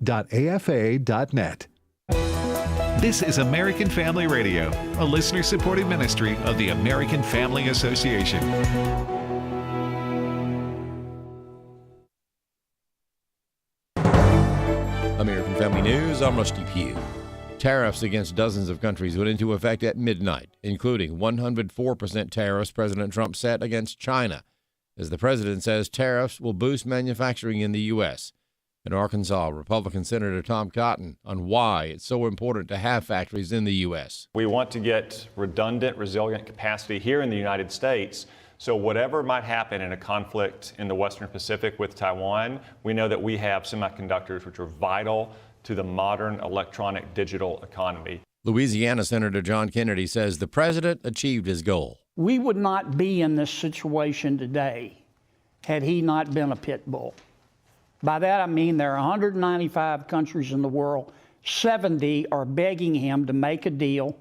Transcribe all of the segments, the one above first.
www.afa.net. This is American Family Radio, a listener-supported ministry of the American Family Association. American Family News, I'm Rusty Pugh. Tariffs against dozens of countries went into effect at midnight, including 104% tariffs President Trump set against China, as the president says tariffs will boost manufacturing in the U.S. In Arkansas, Republican Senator Tom Cotton on why it's so important to have factories in the U.S. We want to get redundant, resilient capacity here in the United States. So whatever might happen in a conflict in the Western Pacific with Taiwan, we know that we have semiconductors which are vital to the modern electronic digital economy. Louisiana Senator John Kennedy says the president achieved his goal. We would not be in this situation today had he not been a pit bull. By that I mean there are 195 countries in the world, 70 are begging him to make a deal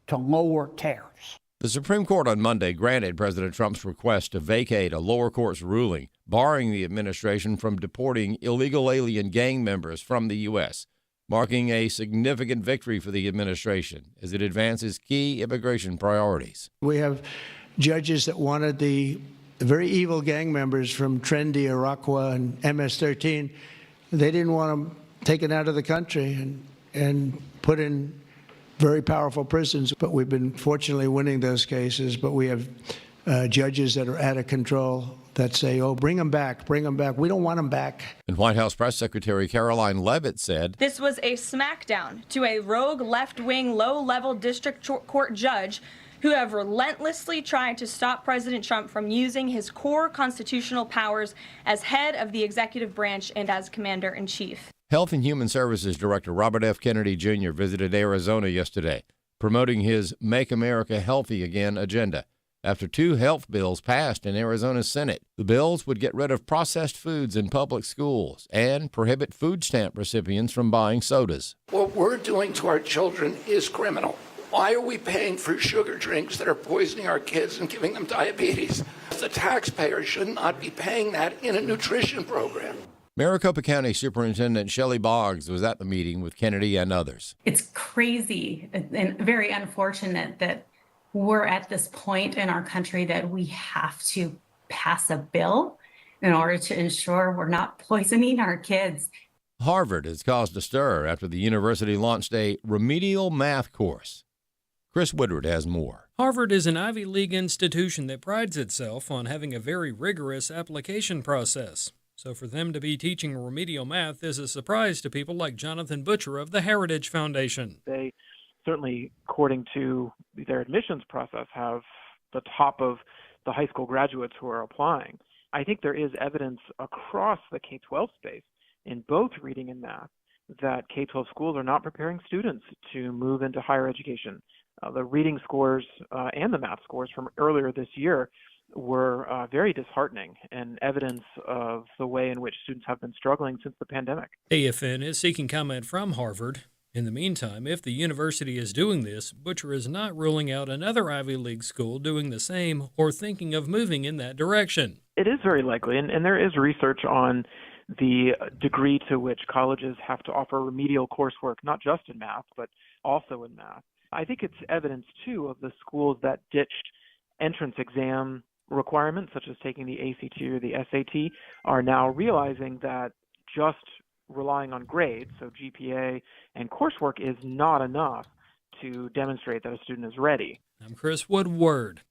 to lower tariffs. The Supreme Court on Monday granted President Trump's request to vacate a lower court's ruling barring the administration from deporting illegal alien gang members from the U.S., marking a significant victory for the administration as it advances key immigration priorities. We have judges that wanted the very evil gang members from Trendy, Iroquois, and MS-13. They didn't want them taken out of the country and put in very powerful prisons. But we've been fortunately winning those cases. But we have judges that are out of control that say, oh, bring them back, bring them back. We don't want them back. And White House Press Secretary Caroline Leavitt said, this was a smackdown to a rogue left-wing, low-level district court judge who have relentlessly tried to stop President Trump from using his core constitutional powers as head of the executive branch and as commander-in-chief. Health and Human Services Director Robert F. Kennedy Jr. visited Arizona yesterday, promoting his Make America Healthy Again agenda. After 2 health bills passed in Arizona's Senate, the bills would get rid of processed foods in public schools and prohibit food stamp recipients from buying sodas. What we're doing to our children is criminal. Why are we paying for sugar drinks that are poisoning our kids and giving them diabetes? The taxpayer should not be paying that in a nutrition program. Maricopa County Superintendent Shelley Boggs was at the meeting with Kennedy and others. It's crazy and very unfortunate that we're at this point in our country that we have to pass a bill in order to ensure we're not poisoning our kids. Harvard has caused a stir after the university launched a remedial math course. Chris Woodward has more. Harvard is an Ivy League institution that prides itself on having a very rigorous application process. So for them to be teaching remedial math is a surprise to people like Jonathan Butcher of the Heritage Foundation. They certainly, according to their admissions process, have the top of the high school graduates who are applying. I think there is evidence across the K-12 space in both reading and math that K-12 schools are not preparing students to move into higher education. The reading scores and the math scores from earlier this year were very disheartening and evidence of the way in which students have been struggling since the pandemic. AFN is seeking comment from Harvard. In the meantime, if the university is doing this, Butcher is not ruling out another Ivy League school doing the same or thinking of moving in that direction. It is very likely, and there is research on the degree to which colleges have to offer remedial coursework, not just in math, but also in math. I think it's evidence, too, of the schools that ditched entrance exam requirements, such as taking the ACT or the SAT, are now realizing that just relying on grades, so GPA and coursework, is not enough to demonstrate that a student is ready. I'm Chris Woodward.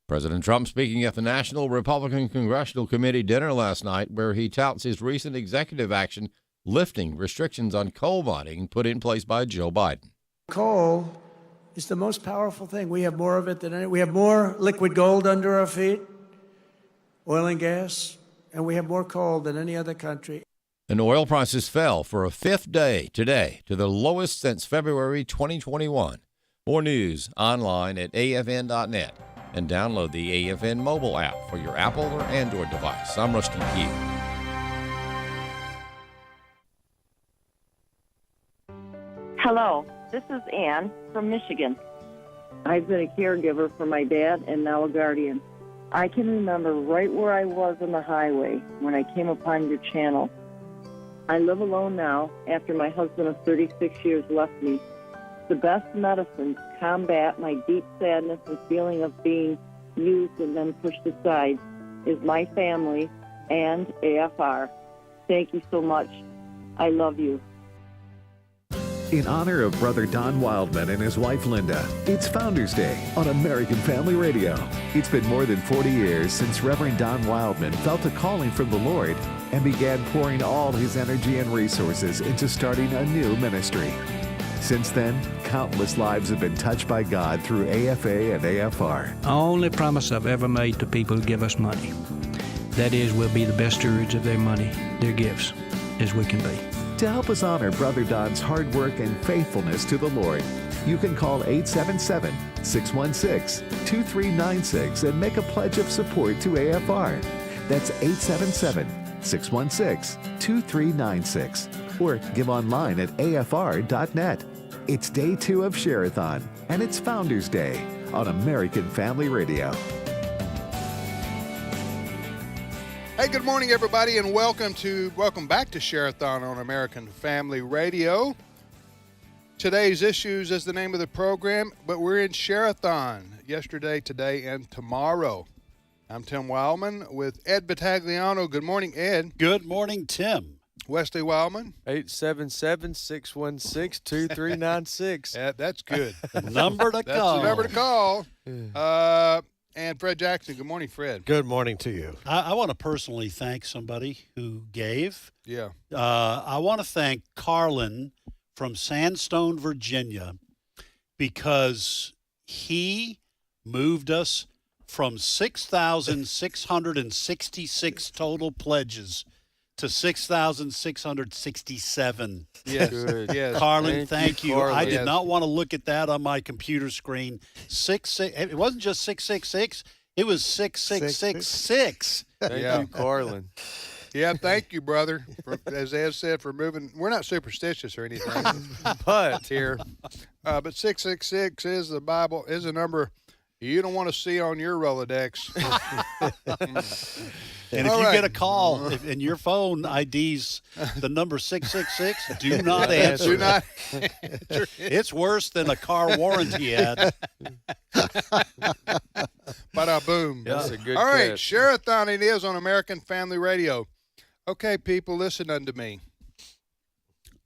President Trump speaking at the National Republican Congressional Committee dinner last night, where he touts his recent executive action lifting restrictions on coal mining put in place by Joe Biden. Coal is the most powerful thing. We have more of it than any. We have more liquid gold under our feet, oil and gas, and we have more coal than any other country. And oil prices fell for a 5th day today to the lowest since February 2021. More news online at afn.net and download the AFN mobile app for your Apple or Android device. I'm Rusty Pugh. Hello, this is Ann from Michigan. I've been a caregiver for my dad and now a guardian. I can remember right where I was on the highway when I came upon your channel. I live alone now after my husband of 36 years left me. The best medicine to combat my deep sadness and feeling of being used and then pushed aside is my family and AFR. Thank you so much. I love you. In honor of Brother Don Wildman and his wife Linda, it's Founders Day on American Family Radio. It's been more than 40 years since Reverend Don Wildman felt a calling from the Lord and began pouring all his energy and resources into starting a new ministry. Since then, countless lives have been touched by God through AFA and AFR. The only promise I've ever made to people who give us money, that is, we'll be the best stewards of their money, their gifts, as we can be. To help us honor Brother Don's hard work and faithfulness to the Lord, you can call 877-616-2396 and make a pledge of support to AFR. That's 877-616-2396. Or give online at afr.net. It's day 2 of Share-a-thon, and it's Founders Day on American Family Radio. Hey, good morning, everybody, and welcome back to Share-a-thon on American Family Radio. Today's Issues is the name of the program, but we're in Share-a-thon yesterday, today, and tomorrow. I'm Tim Wildman with Ed Battagliano. Good morning, Ed. Good morning, Tim. Wesley Wildman. 877-616-2396. That's good. Number to That's call. the number to call. And Fred Jackson. Good morning, Fred. Good morning to you. I want to personally thank somebody who gave. Yeah. I want to thank Carlin from Sandstone, Virginia, because he moved us from 6,666 total pledges to 6,667. Yes. Yes. Carlin, thank you. Carlin. I did Yes. not want to look at that on my computer screen. It wasn't just 666. It was 6666. Thank you, Carlin. Yeah, thank you, brother. As Ed said, for moving. We're not superstitious or anything, But here, but 666 is the Bible, is a number you don't want to see on your Rolodex. And if you get a call and your phone IDs the number 666, do not answer. Do not. It's worse than a car warranty ad. Bada boom. That's a good All right, catch. Share-a-thon it is on American Family Radio. Okay, people, listen unto me.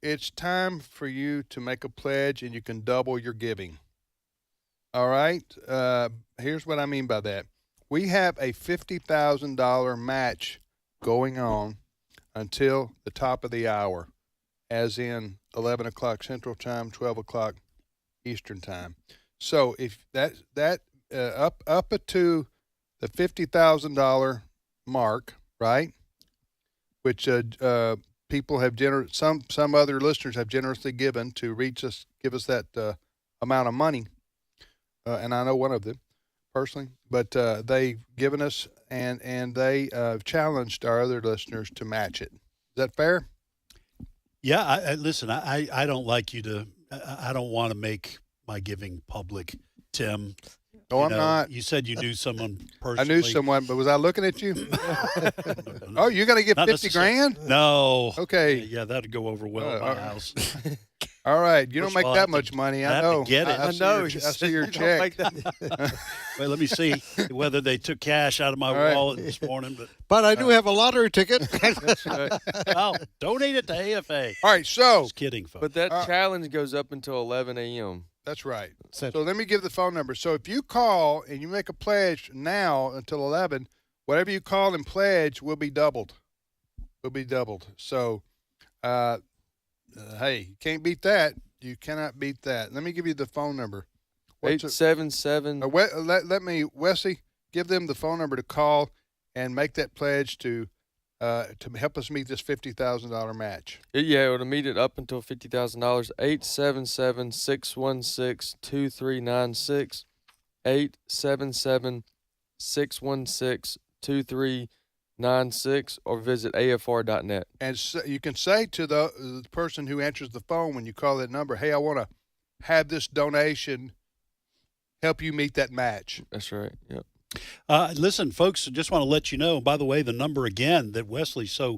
It's time for you to make a pledge, and you can double your giving. All right? Here's what I mean by that. We have a $50,000 match going on until the top of the hour, as in 11 o'clock Central Time, 12 o'clock Eastern Time. So if that up to the $50,000 mark, right, which people have some other listeners have generously given to give us that amount of money, and I know one of them personally, but they've given us and they challenged our other listeners to match it. Is that fair? Yeah, listen, I don't like you to, I don't want to make my giving public, Tim. Oh, I'm not. You said you knew someone personally. I knew someone, but was I looking at you? Oh, you're going to get Not 50 grand? No. Okay. Yeah, that'd go over well at my house. All right. You don't First make of all, that I much have to- money. I I have to know. get it. I know. I see your check. Wait, let me see whether they took cash out of my right. wallet this morning. But I do have a lottery ticket. That's right. I'll donate it to AFA. All right. So. Just kidding, folks. But that challenge goes up until 11 a.m. That's right. So let me give the phone number. So if you call and you make a pledge now until 11, whatever you call and pledge will be doubled. Will be doubled. So, hey, you can't beat that. You cannot beat that. Let me give you the phone number. 877. Let me, Wesley, give them the phone number to call and make that pledge to help us meet this $50,000 match. Yeah, it would meet it up until $50,000. 877-616-2396. 877-616-2396, or visit afr.net. And so you can say to the person who answers the phone when you call that number, hey, I want to have this donation help you meet that match. That's right. Yep. Listen, folks, I just want to let you know, by the way, the number again that Wesley so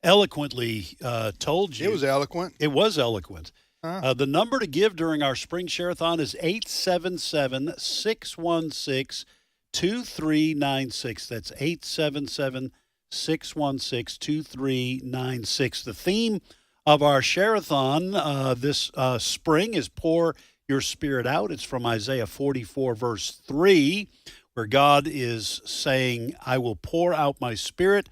eloquently told you. It was eloquent. It was eloquent. The number to give during our spring Share-a-thon is 877-616-2396. That's 877-616-2396. The theme of our Share-a-thon this spring is Pour Your Spirit Out. It's from Isaiah 44, verse 3, where God is saying, I will pour out my spirit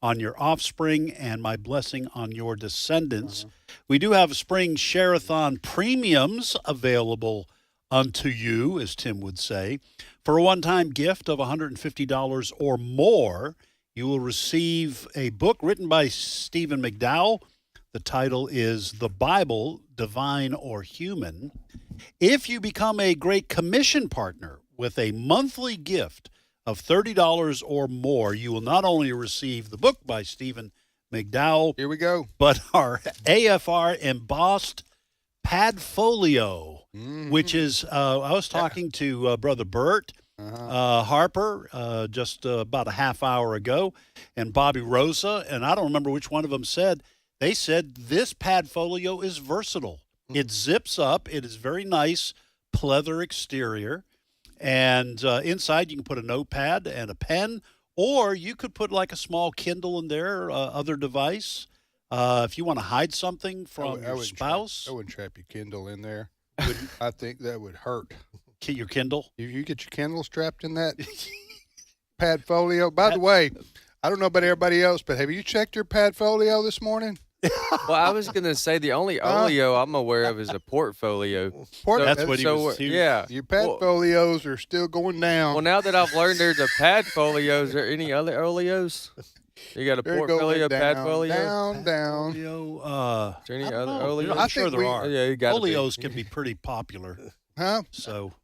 on your offspring and my blessing on your descendants. We do have spring Share-a-thon premiums available unto you, as Tim would say. For a one-time gift of $150 or more, you will receive a book written by Stephen McDowell. The title is The Bible, Divine or Human. If you become a Great Commission partner with a monthly gift of $30 or more, you will not only receive the book by Stephen McDowell, here we go, but our AFR embossed Padfolio, which is, I was talking to Brother Bert Harper just about a half hour ago, and Bobby Rosa, and I don't remember which one of them said, they said this Padfolio is versatile. It zips up. It is very nice, pleather exterior. And inside, you can put a notepad and a pen, or you could put like a small Kindle in there, other device. If you want to hide something from your spouse. I wouldn't trap your Kindle in there. I think that would hurt. Your Kindle? You get your Kindle strapped in that Padfolio. By the way, I don't know about everybody else, but have you checked your Padfolio this morning? Well, I was going to say the only oleo I'm aware of is a portfolio. That's what he was too. Yeah. Your Padfolios are still going down. Well, now that I've learned there's a Padfolio, is there any other oleos? You got a portfolio, Padfolio? Down. Is there any other oleos? I'm sure there are. Yeah, you got Oleos can be pretty popular. Huh? So,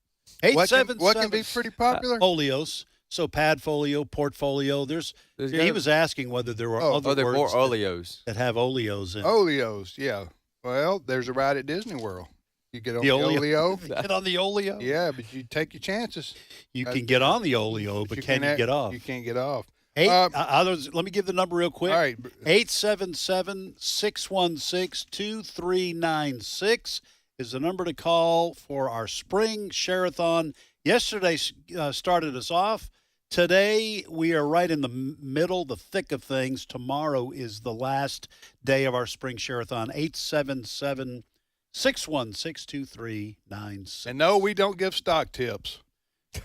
what can be pretty popular? Oleos. So Padfolio, portfolio. He was asking whether there were other words more oleos that have oleos in. Oleos, yeah. Well, there's a ride at Disney World. You get on the oleo. Get on the oleo. Yeah, but you take your chances. You can get on the oleo, but can you get off? You can't get off. Let me give the number real quick. All right. 877-616-2396 is the number to call for our spring Share-a-thon. Yesterday started us off. Today, we are right in the middle, the thick of things. Tomorrow is the last day of our spring Share-a-thon, 877-616-2396. And no, we don't give stock tips.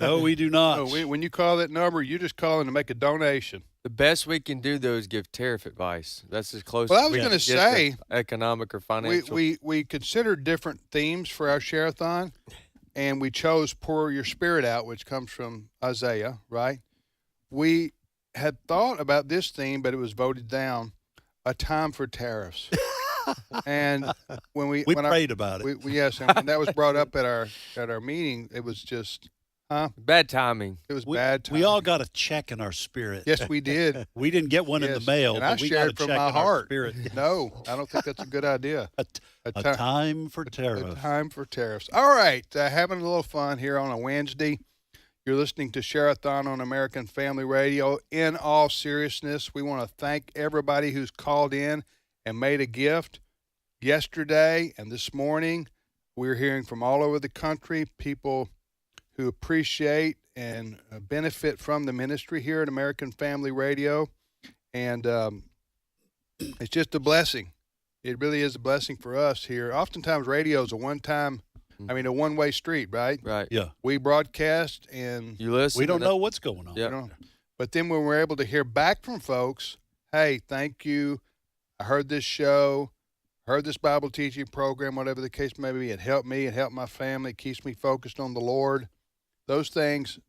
No, we do not. No, when you call that number, you're just calling to make a donation. The best we can do, though, is give tariff advice. That's as close as we I was can going to get say, to economic or financial. We considered different themes for our Share-a-thon. And we chose Pour Your Spirit Out, which comes from Isaiah, right? We had thought about this theme, but it was voted down, A Time for Tariffs. And when we prayed about it. Yes, and when that was brought up at our meeting, it was just, bad timing. It was bad timing. We all got a check in our spirit. Yes, we did. We didn't get one in the mail, and but we got a check in our spirit. No, I don't think that's a good idea. A time for tariffs. A time for tariffs. All right, having a little fun here on a Wednesday. You're listening to Share-a-thon on American Family Radio. In all seriousness, we want to thank everybody who's called in and made a gift. Yesterday and this morning, we're hearing from all over the country, people who appreciate and benefit from the ministry here at American Family Radio. And it's just a blessing. It really is a blessing for us here. Oftentimes, radio is a one-way street, right? Right. Yeah. We broadcast and you listen. We don't know what's going on. Yeah. But then when we're able to hear back from folks, hey, thank you. I heard this show, heard this Bible teaching program, whatever the case may be. It helped me. It helped my family. It keeps me focused on the Lord. Those things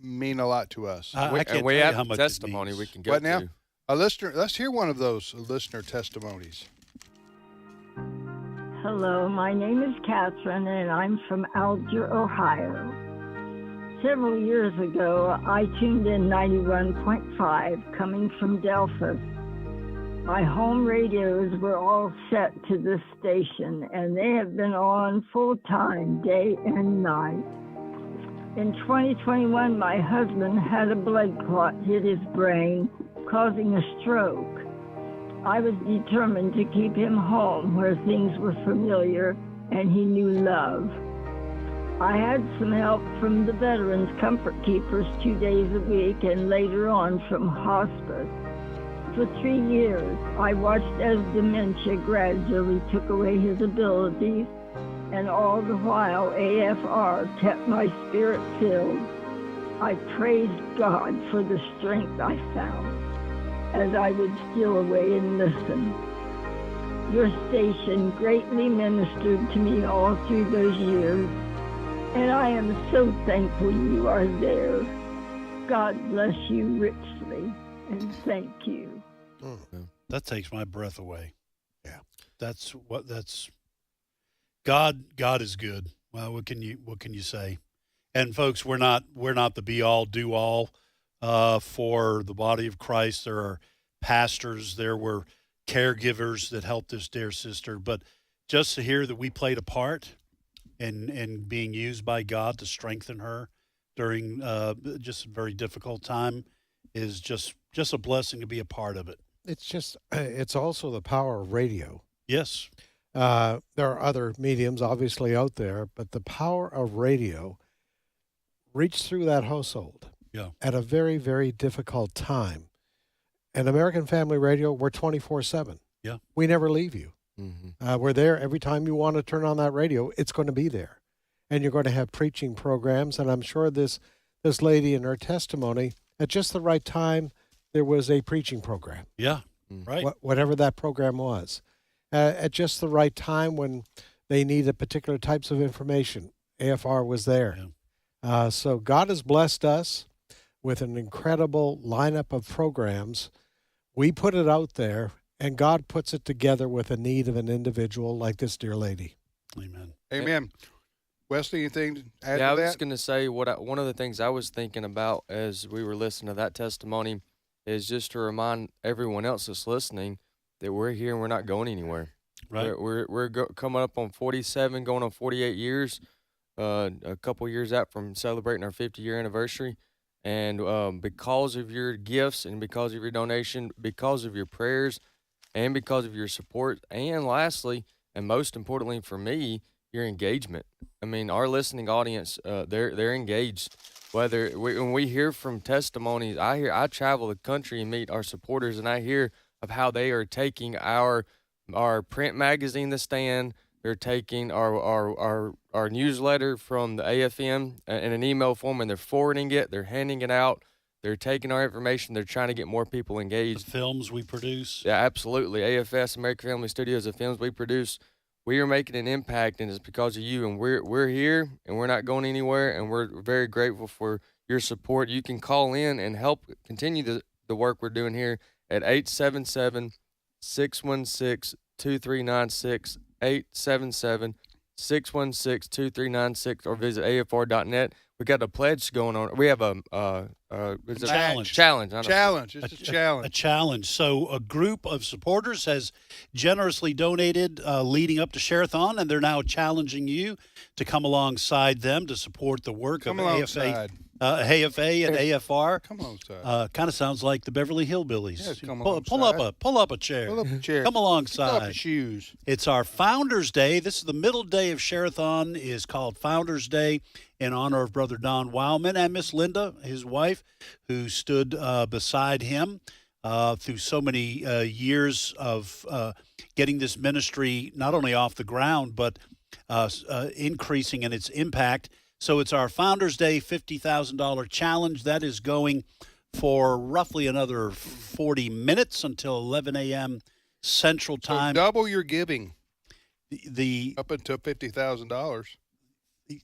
mean a lot to us. We have a testimony we can get now? to. A listener, let's hear one of those listener testimonies. Hello, my name is Catherine, and I'm from Alger, Ohio. Several years ago, I tuned in 91.5 coming from Delphos. My home radios were all set to this station, and they have been on full time, day and night. In 2021, my husband had a blood clot hit his brain, causing a stroke. I was determined to keep him home where things were familiar and he knew love. I had some help from the Veterans Comfort Keepers 2 days a week and later on from hospice. For 3 years, I watched as dementia gradually took away his abilities, and all the while AFR kept my spirit filled. I praised God for the strength I found as I would steal away and listen. Your station greatly ministered to me all through those years, and I am so thankful you are there. God bless you richly, and thank you. That takes my breath away. Yeah. That's God is good. Well, what can you say? And folks, we're not the be all do all for the body of Christ. There are pastors, there were caregivers that helped this dear sister, but just to hear that we played a part in being used by God to strengthen her during just a very difficult time is just a blessing to be a part of it. It's also the power of radio. Yes. There are other mediums obviously out there, but the power of radio reached through that household at a very, very difficult time. And American Family Radio, we're 24/7. Yeah. We never leave you. We're there every time you want to turn on that radio. It's going to be there. And you're going to have preaching programs. And I'm sure this lady in her testimony, at just the right time, there was a preaching program. Yeah, right. Whatever that program was. At just the right time when they needed particular types of information, AFR was there. Yeah. So God has blessed us with an incredible lineup of programs. We put it out there, and God puts it together with a need of an individual like this dear lady. Amen. Amen. Wesley, anything to add to that? Yeah, I was going to say one of the things I was thinking about as we were listening to that testimony is just to remind everyone else that's listening that we're here and we're not going anywhere. Right. We're coming up on 47, going on 48 years, a couple years out from celebrating our 50-year anniversary. And because of your gifts and because of your donation, because of your prayers and because of your support, and lastly, and most importantly for me, your engagement. I mean, our listening audience, they're engaged. When we hear from testimonies, I travel the country and meet our supporters, and I hear of how they are taking our print magazine, The Stand. They're taking our newsletter from the AFM in an email form, and they're forwarding it. They're handing it out. They're taking our information. They're trying to get more people engaged. The films we produce. Yeah, absolutely. AFS, American Family Studios, the films we produce, we are making an impact, and it's because of you. And we're here, and we're not going anywhere, and we're very grateful for your support. You can call in and help continue the work we're doing here at 877-616-2396, 877-616-2396, or visit AFR.net. We got a pledge going on. We have a challenge. Challenge. It's a challenge. A challenge. So a group of supporters has generously donated leading up to Share-a-thon, and they're now challenging you to come alongside them to support the work of AFA and AFR. Come alongside. Kind of sounds like the Beverly Hillbillies. Yes, come pull up a chair. Pull up a chair. Come alongside. Pull up your shoes. It's our Founders Day. This is the middle day of Share-a-thon, is called Founders Day in honor of Brother Don Wildman and Miss Linda, his wife, who stood beside him through so many years of getting this ministry not only off the ground, but increasing in its impact. So it's our Founders Day $50,000 challenge. That is going for roughly another 40 minutes until 11 a.m. Central Time. So double your giving. The up until $50,000.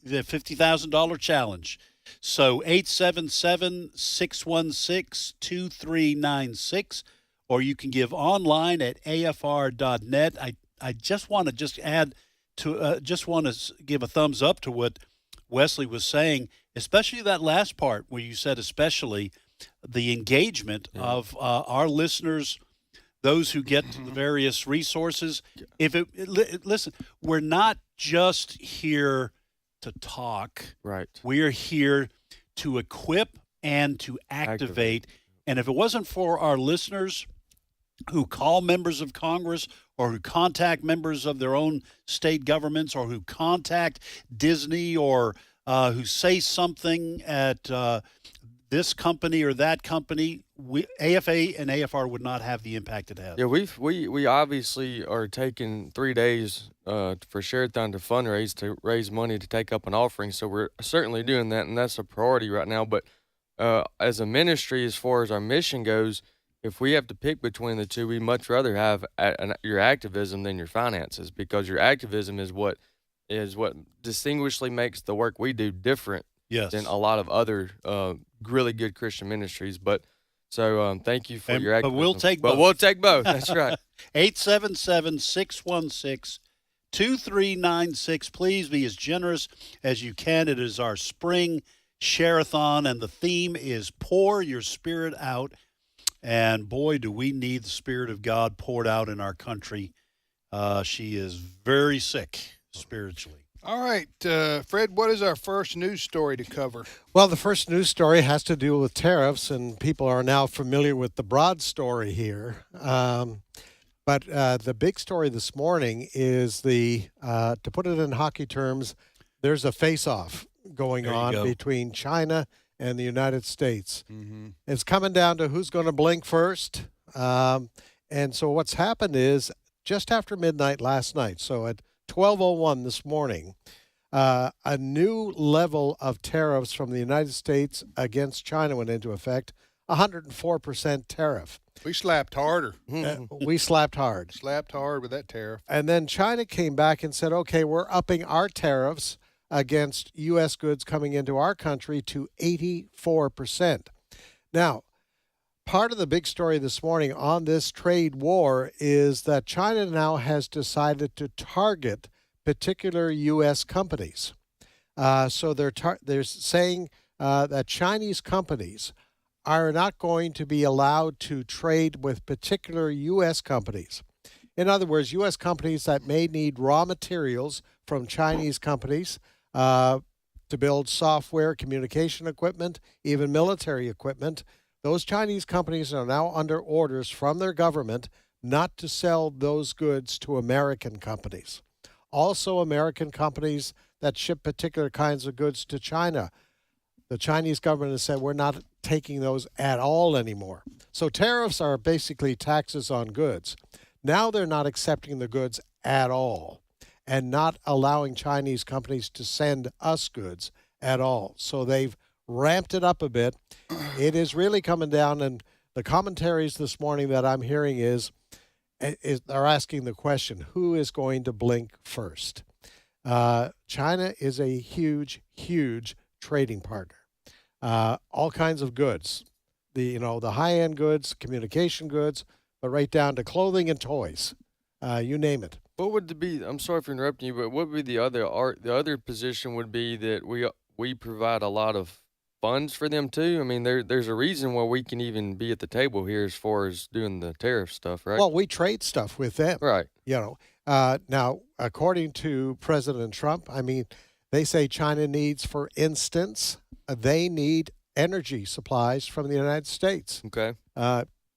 The $50,000 challenge. So 877-616-2396, or you can give online at afr.net. I just want to add to give a thumbs up to what Wesley was saying, especially that last part where you said especially the engagement of our listeners, those who get to the various resources. Listen, we're not just here to talk. Right. We are here to equip and to activate. And if it wasn't for our listeners, who call members of Congress or who contact members of their own state governments or who contact Disney or who say something at this company or that company, AFA and AFR would not have the impact it has. Yeah, we obviously are taking 3 days for Share-a-thon to fundraise, to raise money to take up an offering. So we're certainly doing that, and that's a priority right now. But as a ministry, as far as our mission goes, if we have to pick between the two, we'd much rather have your activism than your finances, because your activism is what distinguishingly makes the work we do different than a lot of other really good Christian ministries. But so thank you for your activism. But we'll take both. But we'll take both. That's right. 877-616-2396. Please be as generous as you can. It is our spring Share-a-thon, and the theme is Pour Your Spirit Out. And boy, do we need the Spirit of God poured out in our country. She is very sick spiritually. All right, Fred, what is our first news story to cover? Well, the first news story has to do with tariffs, and people are now familiar with the broad story here. But the big story this morning is to put it in hockey terms, there's a face-off going on between China and the United States. Mm-hmm. It's coming down to who's going to blink first. And so what's happened is just after midnight last night, so at 12:01 this morning, a new level of tariffs from the United States against China went into effect, 104% tariff. We slapped harder. We slapped hard. Slapped hard with that tariff. And then China came back and said, okay, we're upping our tariffs against U.S. goods coming into our country to 84%. Now, part of the big story this morning on this trade war is that China now has decided to target particular U.S. companies. So they're saying that Chinese companies are not going to be allowed to trade with particular U.S. companies. In other words, U.S. companies that may need raw materials from Chinese companies to build software, communication equipment, even military equipment. Those Chinese companies are now under orders from their government not to sell those goods to American companies. Also, American companies that ship particular kinds of goods to China. The Chinese government has said we're not taking those at all anymore. So tariffs are basically taxes on goods. Now they're not accepting the goods at all and not allowing Chinese companies to send us goods at all. So they've ramped it up a bit. It is really coming down, and the commentaries this morning that I'm hearing is they're asking the question, who is going to blink first? China is a huge, huge trading partner. All kinds of goods, the high-end goods, communication goods, but right down to clothing and toys, you name it. What would be? I'm sorry for interrupting you, but what would be the other position would be that we provide a lot of funds for them too. I mean, there's a reason why we can even be at the table here as far as doing the tariff stuff, right? Well, we trade stuff with them, right? Now, according to President Trump, I mean, they say China needs, for instance, they need energy supplies from the United States. Okay.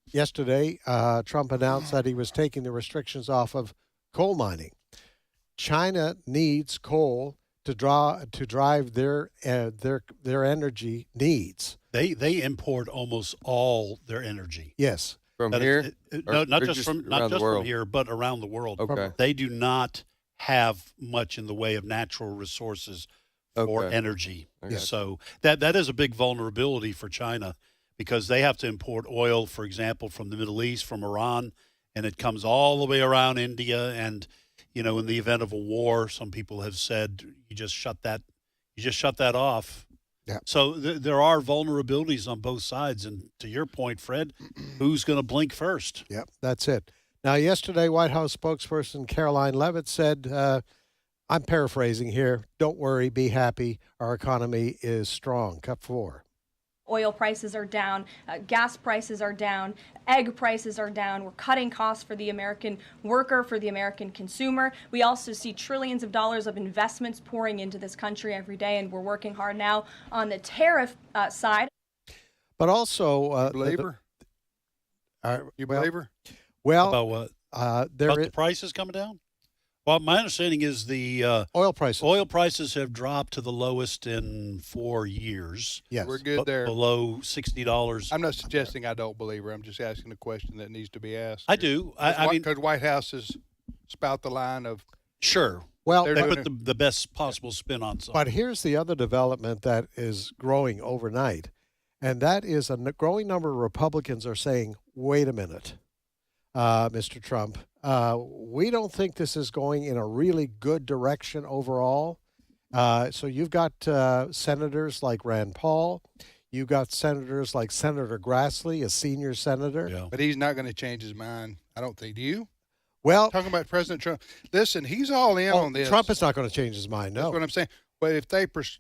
Yesterday, Trump announced that he was taking the restrictions off of coal mining. China needs coal to drive their energy needs. They import almost all their energy. Yes. From here? No, not just from here, but around the world. Okay. They do not have much in the way of natural resources for energy. So that is a big vulnerability for China, because they have to import oil, for example, from the Middle East, from Iran, and it comes all the way around India. And, in the event of a war, some people have said, you just shut that off. Yeah. So there are vulnerabilities on both sides. And to your point, Fred, who's going to blink first? Yep, that's it. Now, yesterday, White House spokesperson Caroline Leavitt said, I'm paraphrasing here, don't worry, be happy. Our economy is strong. Cut 4. Oil prices are down, gas prices are down, egg prices are down. We're cutting costs for the American worker, for the American consumer. We also see trillions of dollars of investments pouring into this country every day, and we're working hard now on the tariff side. But also... believer? You believer? Well, about what? About the prices coming down? Well, my understanding is the oil prices. Oil prices have dropped to the lowest in 4 years. Yes, we're good there. Below $60. I'm not suggesting I don't believe her. I'm just asking a question that needs to be asked. I do. I mean, because White Houses spout the line of sure. Well, they put the best possible spin on something. But here's the other development that is growing overnight, and that is a growing number of Republicans are saying, "Wait a minute, Mr. Trump, we don't think this is going in a really good direction overall." So you've got senators like Rand Paul. You've got senators like Senator Grassley, a senior senator. Yeah. But he's not going to change his mind, I don't think. Do you? Well, talking about President Trump. Listen, he's all in on this. Trump is not going to change his mind, no. That's what I'm saying. But if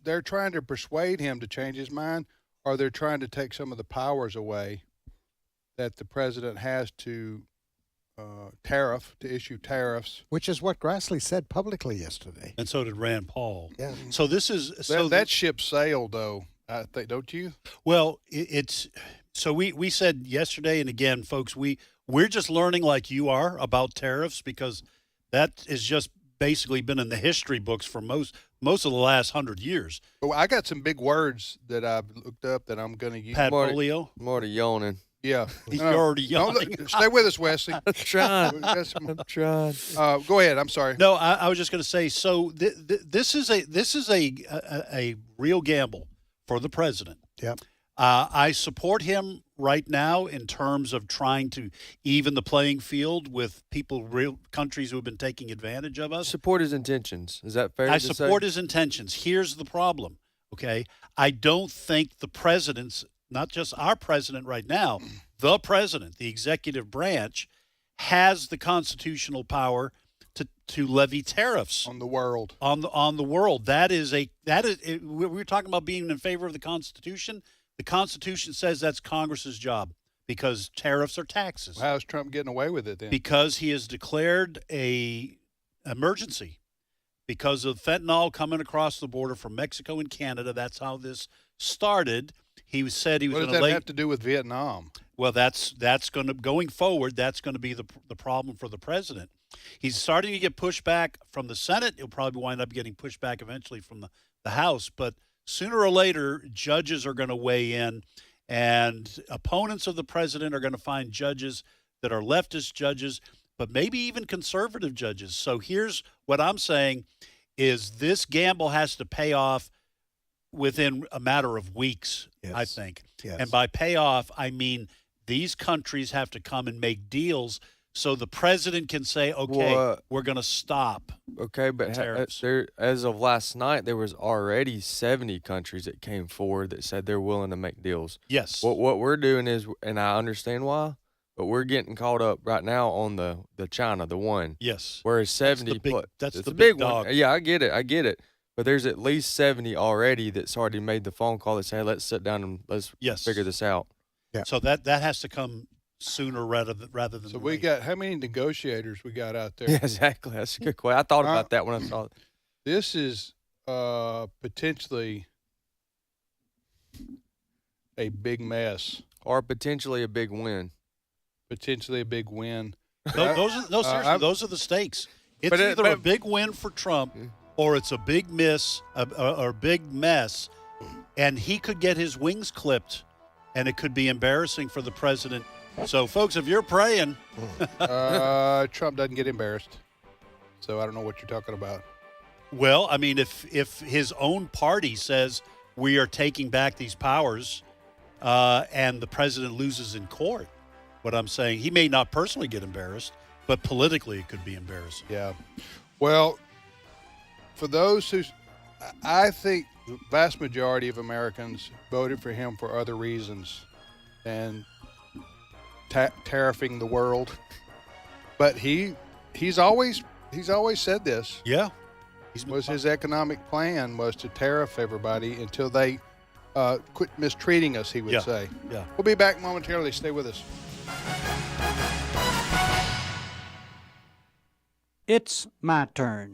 they're trying to persuade him to change his mind, or they're trying to take some of the powers away that the president has to issue tariffs. Which is what Grassley said publicly yesterday. And so did Rand Paul. Yeah. So this is that ship sailed, though. I think, don't you? Well, it's so we said yesterday, and again, folks, we're just learning like you are about tariffs, because that has just basically been in the history books for most of the last 100 years. Well, I got some big words that I've looked up that I'm going to use. Padfolio? More to yawning. Yeah. You're already yawning. Stay with us, Wesley. I'm trying. I'm trying. Go ahead. I'm sorry. No, I was just going to say, so this is a real gamble for the president. Yep. I support him right now in terms of trying to even the playing field with real countries who have been taking advantage of us. Support his intentions. Is that fair? I support his intentions. Here's the problem, okay? I don't think the president's, not just our president right now, the president, the executive branch, has the constitutional power to levy tariffs on the world. On the world. We're talking about being in favor of the Constitution. The Constitution says that's Congress's job, because tariffs are taxes. Well, how's Trump getting away with it then? Because he has declared a emergency because of fentanyl coming across the border from Mexico and Canada. That's how this started. He said he was going to What does that have to do with Vietnam? Well, that's going to, going forward, that's going to be the problem for the president. He's starting to get pushback from the Senate. He'll probably wind up getting pushback eventually from the House. But sooner or later, judges are going to weigh in, and opponents of the president are going to find judges that are leftist judges, but maybe even conservative judges. So here's what I'm saying is this gamble has to pay off within a matter of weeks, yes. I think. Yes. And by pay off, I mean these countries have to come and make deals so the president can say, okay, we're going to stop. Okay, but as of last night, there was already 70 countries that came forward that said they're willing to make deals. Yes. What we're doing is, and I understand why, but we're getting caught up right now on the China, the one. Yes. Whereas 70, that's the big dog. one. Yeah, I get it. But there's at least 70 already that's already made the phone call that say, hey, let's sit down and let's figure this out. Yeah. So that has to come sooner rather than. So we got, how many negotiators we got out there? Yeah, exactly. That's a good question. I thought about that when I saw it. This is potentially a big mess. Or potentially a big win. Potentially a big win. Seriously, those are the stakes. It's either a big win for Trump or it's a big miss or a big mess, and he could get his wings clipped, and it could be embarrassing for the president. So, folks, if you're praying. Trump doesn't get embarrassed. So I don't know what you're talking about. Well, I mean, if his own party says we are taking back these powers and the president loses in court, what I'm saying, he may not personally get embarrassed, but politically it could be embarrassing. Yeah. Well, for those who, I think the vast majority of Americans voted for him for other reasons than tariffing the world. But he's always said this. Yeah. His economic plan was to tariff everybody until they quit mistreating us, he would say. Yeah. We'll be back momentarily. Stay with us. It's my turn.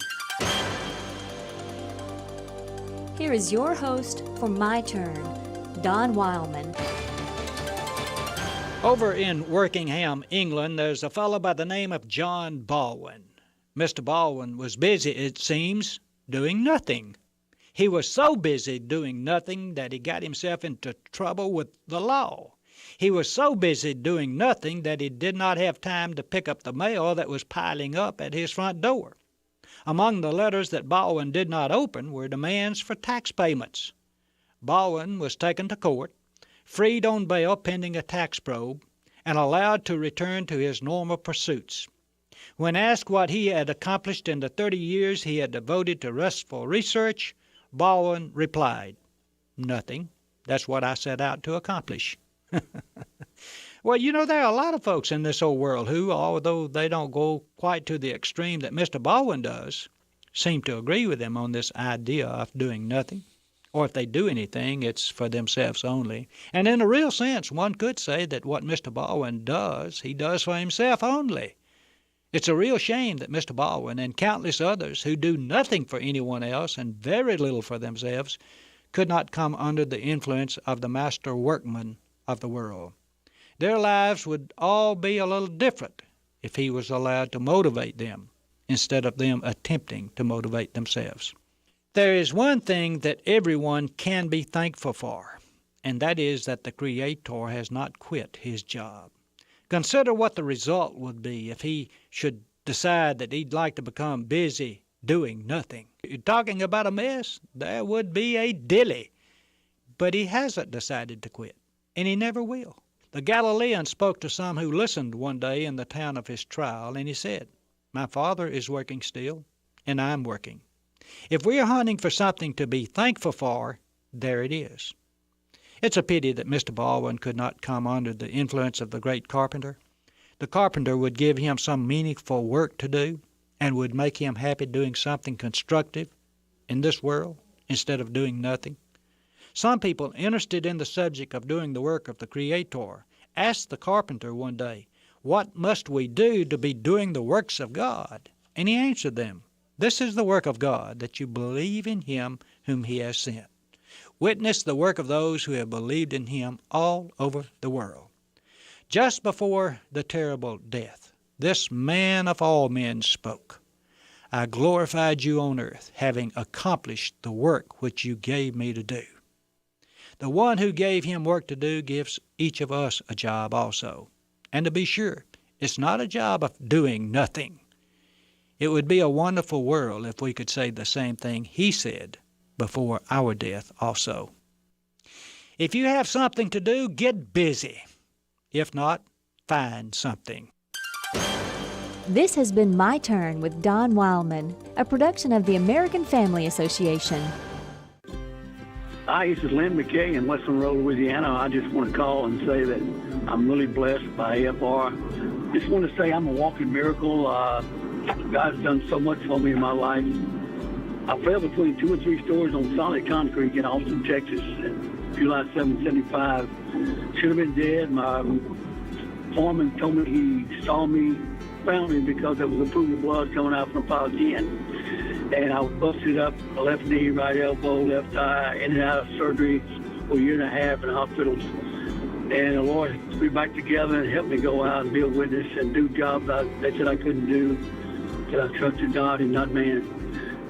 Here is your host for My Turn, Don Wildman. Over in Workingham, England, there's a fellow by the name of John Baldwin. Mr. Baldwin was busy, it seems, doing nothing. He was so busy doing nothing that he got himself into trouble with the law. He was so busy doing nothing that he did not have time to pick up the mail that was piling up at his front door. Among the letters that Baldwin did not open were demands for tax payments. Baldwin was taken to court, freed on bail pending a tax probe, and allowed to return to his normal pursuits. When asked what he had accomplished in the 30 years he had devoted to restful research, Baldwin replied, "Nothing. That's what I set out to accomplish." Well, you know, there are a lot of folks in this old world who, although they don't go quite to the extreme that Mr. Baldwin does, seem to agree with him on this idea of doing nothing. Or if they do anything, it's for themselves only. And in a real sense, one could say that what Mr. Baldwin does, he does for himself only. It's a real shame that Mr. Baldwin and countless others who do nothing for anyone else and very little for themselves could not come under the influence of the master workman of the world. Their lives would all be a little different if he was allowed to motivate them instead of them attempting to motivate themselves. There is one thing that everyone can be thankful for, and that is that the Creator has not quit his job. Consider what the result would be if he should decide that he'd like to become busy doing nothing. You're talking about a mess? There would be a dilly. But he hasn't decided to quit, and he never will. The Galilean spoke to some who listened one day in the town of his trial, and he said, "My Father is working still, and I'm working. If we are hunting for something to be thankful for, there it is." It's a pity that Mr. Baldwin could not come under the influence of the great carpenter. The carpenter would give him some meaningful work to do and would make him happy doing something constructive in this world instead of doing nothing. Some people interested in the subject of doing the work of the Creator asked the carpenter one day, "What must we do to be doing the works of God?" And he answered them, "This is the work of God, that you believe in him whom he has sent." Witness the work of those who have believed in him all over the world. Just before the terrible death, this man of all men spoke, "I glorified you on earth, having accomplished the work which you gave me to do." The one who gave him work to do gives each of us a job also. And to be sure, it's not a job of doing nothing. It would be a wonderful world if we could say the same thing he said before our death also. If you have something to do, get busy. If not, find something. This has been My Turn with Don Wildman, a production of the American Family Association. Hi, this is Lynn McKay in West Monroe, Louisiana. I just want to call and say that I'm really blessed by AFR. Just want to say I'm a walking miracle. God's done so much for me in my life. I fell between 2 and 3 stories on solid concrete in Austin, Texas, July 7, 75. Should have been dead. My foreman told me he saw me, found me because there was a pool of blood coming out from 5'10". And I was busted up, left knee, right elbow, left eye, in and out of surgery for a year and a half in hospitals. And the Lord put me back together and helped me go out and be a witness and do jobs they said I couldn't do, that I trusted God and not man.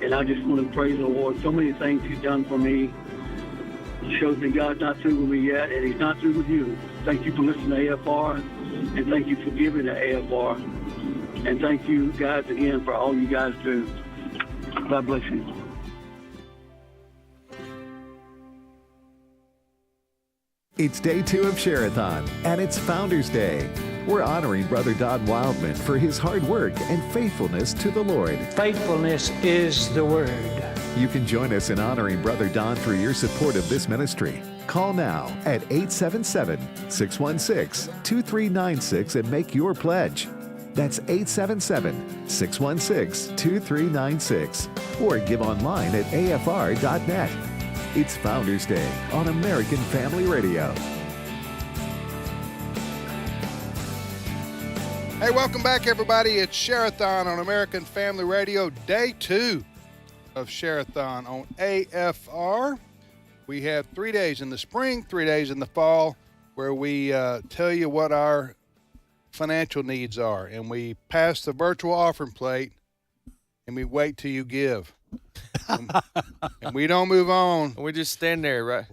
And I just want to praise the Lord. So many things he's done for me. It shows me God's not through with me yet, and he's not through with you. Thank you for listening to AFR, and thank you for giving to AFR. And thank you guys again for all you guys do. God bless you. It's day 2 of Share-a-thon, and it's Founders Day. We're honoring Brother Don Wildman for his hard work and faithfulness to the Lord. Faithfulness is the word. You can join us in honoring Brother Don through your support of this ministry. Call now at 877-616-2396 and make your pledge. That's 877-616-2396. Or give online at afr.net. It's Founders Day on American Family Radio. Hey, welcome back, everybody. It's Share-a-thon on American Family Radio, day 2 of Share-a-thon on AFR. We have 3 days in the spring, 3 days in the fall, where we tell you what our financial needs are, and we pass the virtual offering plate, and we wait till you give. And we don't move on. We just stand there, right?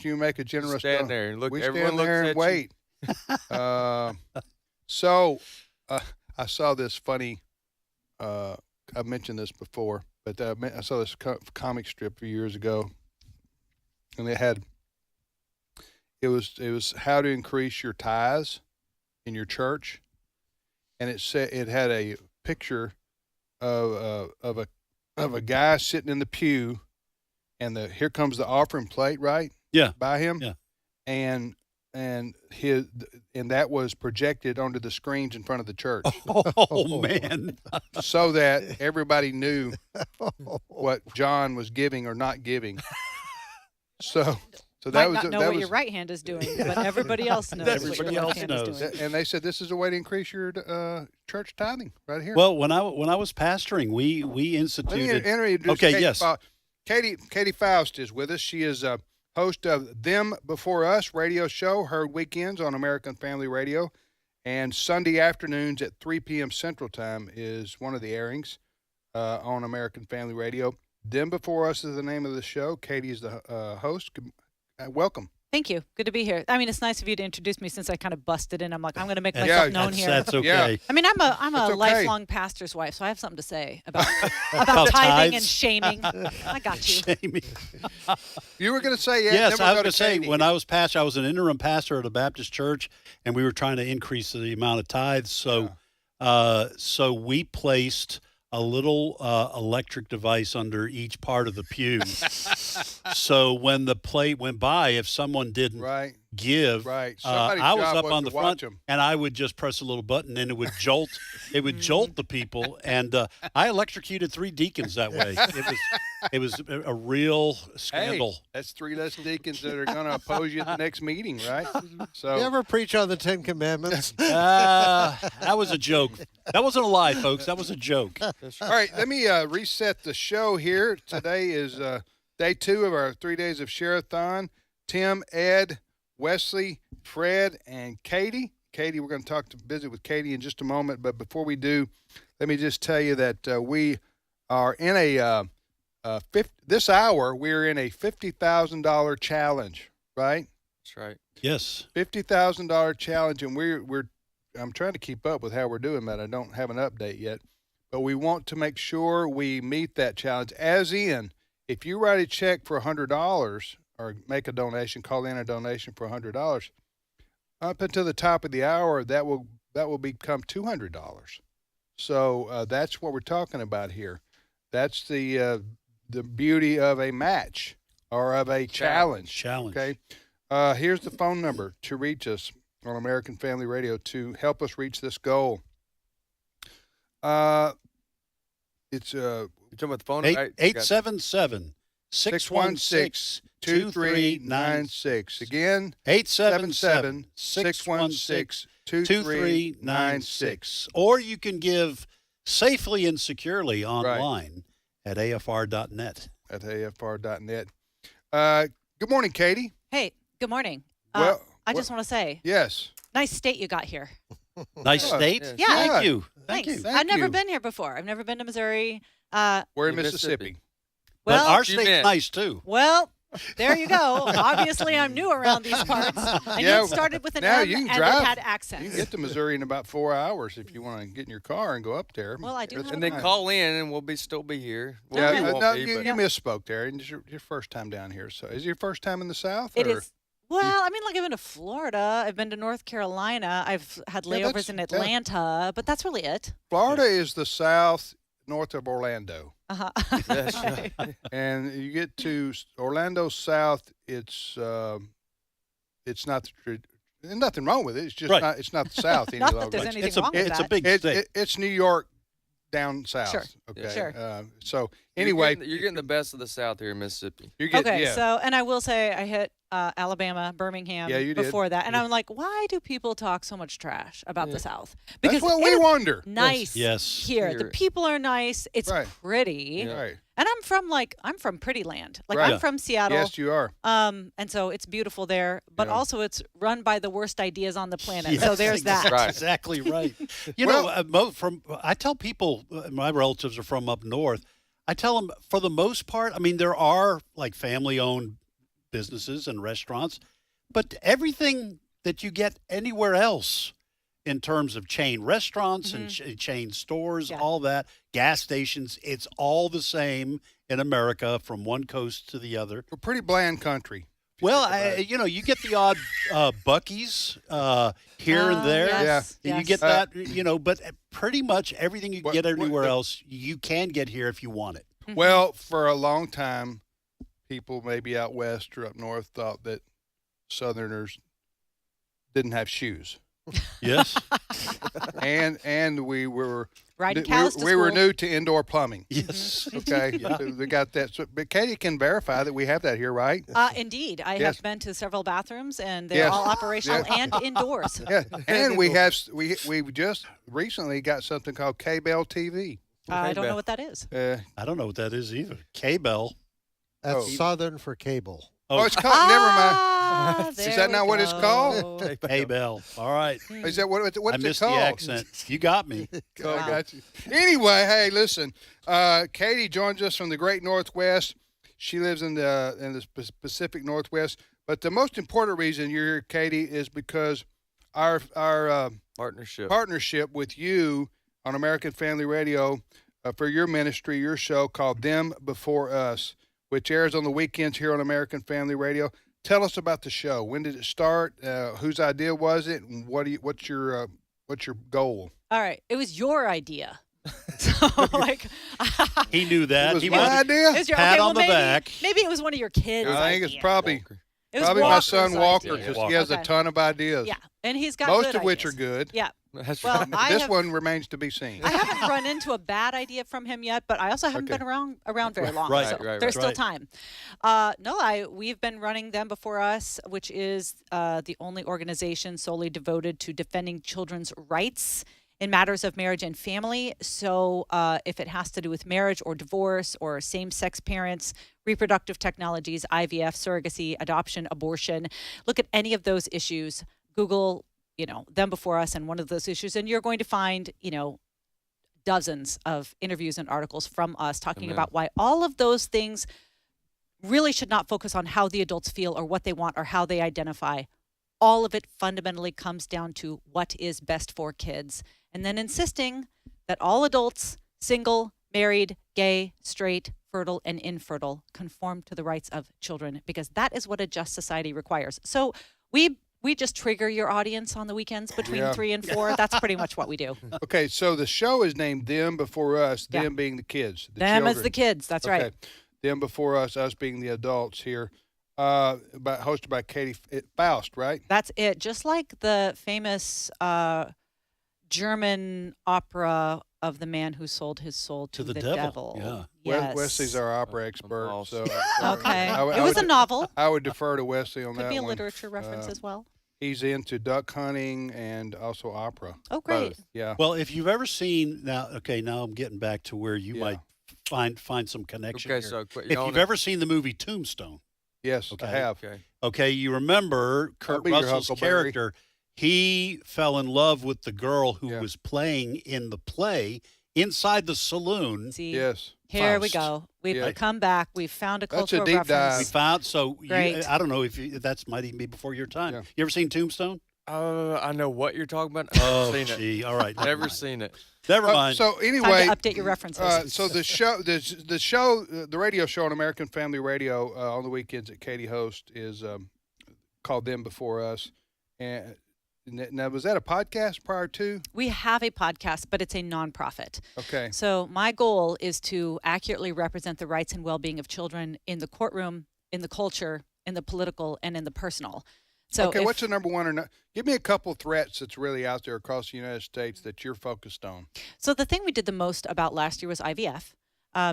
You make a generous stand there and look. We Everyone stand there looks and at wait. So I saw this funny. I've mentioned this before, but I saw this comic strip a few years ago, and it was how to increase your tithes in your church, and it had a picture of a guy sitting in the pew, and here comes the offering plate, right? Yeah. By him. Yeah. And that was projected onto the screens in front of the church. Oh man. So that everybody knew what John was giving or not giving. So that was not know what your right hand is doing, but everybody else knows. Everybody else knows. And they said this is a way to increase your church tithing right here. Well, when I was pastoring, we instituted. Katie yes. Katie Faust is with us. She is a host of Them Before Us radio show, heard weekends on American Family Radio, and Sunday afternoons at 3 p.m. Central Time is one of the airings on American Family Radio. Them Before Us is the name of the show. Katie is the host. Welcome. Thank you. Good to be here. I mean, it's nice of you to introduce me since I kind of busted in. I'm like, I'm going to make myself known here. That's okay. Yeah. I mean, I'm a lifelong pastor's wife, so I have something to say about tithing and shaming. I got you. Shaming. You were going to say, yes, I was going to say, when I was pastor, I was an interim pastor at a Baptist church, and we were trying to increase the amount of tithes. So we placed a little electric device under each part of the pew. So when the plate went by, if someone didn't give, I was up on the front, and I would just press a little button, and it would jolt. It would jolt the people, and I electrocuted 3 deacons that way. It was a real scandal. Hey, that's 3 less deacons that are going to oppose you at the next meeting, right? So You ever preach on the 10 Commandments? That was a joke. That wasn't a lie, folks. That was a joke. All right, let me reset the show here. Today is day 2 of our 3 days of Share-a-thon. Tim, Ed, Wesley, Fred, and Katie. Katie, we're going to visit with Katie in just a moment. But before we do, let me just tell you that we are in this hour, we're in a $50,000 challenge, right? That's right. Yes. $50,000 challenge, and I'm trying to keep up with how we're doing that. I don't have an update yet, but we want to make sure we meet that challenge. As in, if you write a check for $100 or make a donation, call in a donation for $100, up until the top of the hour, that will become $200. So that's what we're talking about here. That's the beauty of a match or of a challenge. Okay. Here's the phone number to reach us on American Family Radio to help us reach this goal. It's You're talking about the phone? 877-616-2396. Again, 877-616-2396. Or you can give safely and securely online at AFR.net. At AFR.net. Good morning, Katie. Hey, good morning. I just want to say, yes, nice state you got here. Nice state? Yeah. Thank you. Thanks. I've never been here before. I've never been to Missouri. We're in Mississippi. But our state's nice, too. Well, there you go. Obviously, I'm new around these parts. I knew it started with an M and it had accents. You can get to Missouri in about 4 hours if you want to get in your car and go up there. Well, I do. And then call in, and we'll still be here. Well, you misspoke there. It's your first time down here. So, is it your first time in the South? It is. Well, I mean, like I've been to Florida. I've been to North Carolina. I've had layovers in Atlanta, but that's really it. Florida is the South north of Orlando. That's right. And you get to Orlando South, it's not nothing wrong with it. It's just not. It's not the South any Not longer. that there's anything wrong with that. It's a big state. It's New York down south. Sure. Okay. Sure. So Anyway, you're getting the best of the South here in Mississippi. You're getting, Okay, yeah. so, and I will say I hit Alabama, Birmingham Yeah, you did. before that. And I'm like, why do people talk so much trash about the South? That's what we it's wonder. Nice Yes. here. The people are nice. It's pretty. Right. And I'm from pretty land. Like Right. I'm from Seattle. Yes, you are. And so it's beautiful there, but Yeah. also it's run by the worst ideas on the planet. Yes, So there's that. That's exactly right. You know, I tell people, my relatives are from up north. I tell them, for the most part, I mean, there are like family-owned businesses and restaurants, but everything that you get anywhere else in terms of chain restaurants and chain stores, all that, gas stations, it's all the same in America from one coast to the other. We're a pretty bland country. Well, you know, you get the odd Buc-ee's here and there. Yes, You yes. get that, you know, but pretty much everything you can get anywhere else, you can get here if you want it. Well, for a long time, people maybe out west or up north thought that Southerners didn't have shoes. Yes. and we were Riding cows to we were school. new to indoor plumbing. Yes. Okay. Yeah. So they got that. So, but Katie can verify that we have that here, right? Indeed. I Yes. have been to several bathrooms, and they're Yes. all operational Yeah. and indoors. Yeah. And we just recently got something called K-Bell TV. I don't know what that is. I don't know what that is either. K-Bell. That's Southern for cable. Oh, it's called. Never mind. Is there that we not what it's go. called? K-Bell. All right. Is that what's I it missed called? the accent. You got me. Oh, I got you. Anyway, hey, listen. Katie joins us from the Great Northwest. She lives in the Pacific Northwest. But the most important reason you're here, Katie, is because our partnership with you on American Family Radio for your ministry, your show called Them Before Us, which airs on the weekends here on American Family Radio. Tell us about the show. When did it start? Whose idea was it? And what's your goal? All right. It was your idea. So, like, He knew that. It was He my wanted idea? It was your- pat okay, on well, the back. Maybe it was one of your kids' I think it's ideas. probably It was my Walker's son Walker idea. because he has a Okay. ton of ideas. Yeah, and he's got most good of which are ideas. good. Yeah. That's Well, right. I This have- one remains to be seen. I haven't run into a bad idea from him yet, but I also haven't Okay. been around very long. Right, so right, there's right. still time. We've been running Them Before Us, which is the only organization solely devoted to defending children's rights in matters of marriage and family. So if it has to do with marriage or divorce or same-sex parents, reproductive technologies, IVF, surrogacy, adoption, abortion, look at any of those issues. Google Them Before Us and one of those issues, and you're going to find, dozens of interviews and articles from us talking Amen. about why all of those things really should not focus on how the adults feel or what they want or how they identify. All of it fundamentally comes down to what is best for kids, and then insisting that all adults, single, married, gay, straight, fertile, and infertile, conform to the rights of children, because that is what a just society requires. So we just trigger your audience on the weekends between 3 and 4. That's pretty much what we do. Okay, so the show is named Them Before Us, Yeah. them being the kids. Them as children. the kids. That's Okay. right. Them Before us being the adults here. Hosted by Katie Faust, right? That's it. Just like the famous German opera of the man who sold his soul to the devil. Yeah. Yes. Wesley's our opera expert. So Okay. I It was a would- novel. I would defer to Wesley on Could that be a one. literature reference as well. He's into duck hunting and also opera. Oh, great. Both. Yeah. Well, if you've ever seen now I'm getting back to where you might find some connection. Okay, here. so quit if yawning. you've ever seen the movie Tombstone, Yes, I have. Okay, you remember Kurt be your Russell's Huckleberry. character? He fell in love with the girl who was playing in the play inside the saloon. See, Yes. Here we Faust. go. We've Yeah. come back. We've found a That's a cultural deep reference. We found Great. I don't know if that's might even be before your time. You ever seen Tombstone? I know what you're talking about. Oh, Seen it. gee. All right. Never seen it. Never mind. So anyway, Time to update your references. So the show, the radio show on American Family Radio on the weekends that Katie hosts is called Them Before Us. And now, was that a podcast prior to? We have a podcast, but it's a nonprofit. Okay. So my goal is to accurately represent the rights and well-being of children in the courtroom, in the culture, in the political, and in the personal. So okay, if- what's the number one or not? Give me a couple threats that's really out there across the United States that you're focused on. So the thing we did the most about last year was IVF.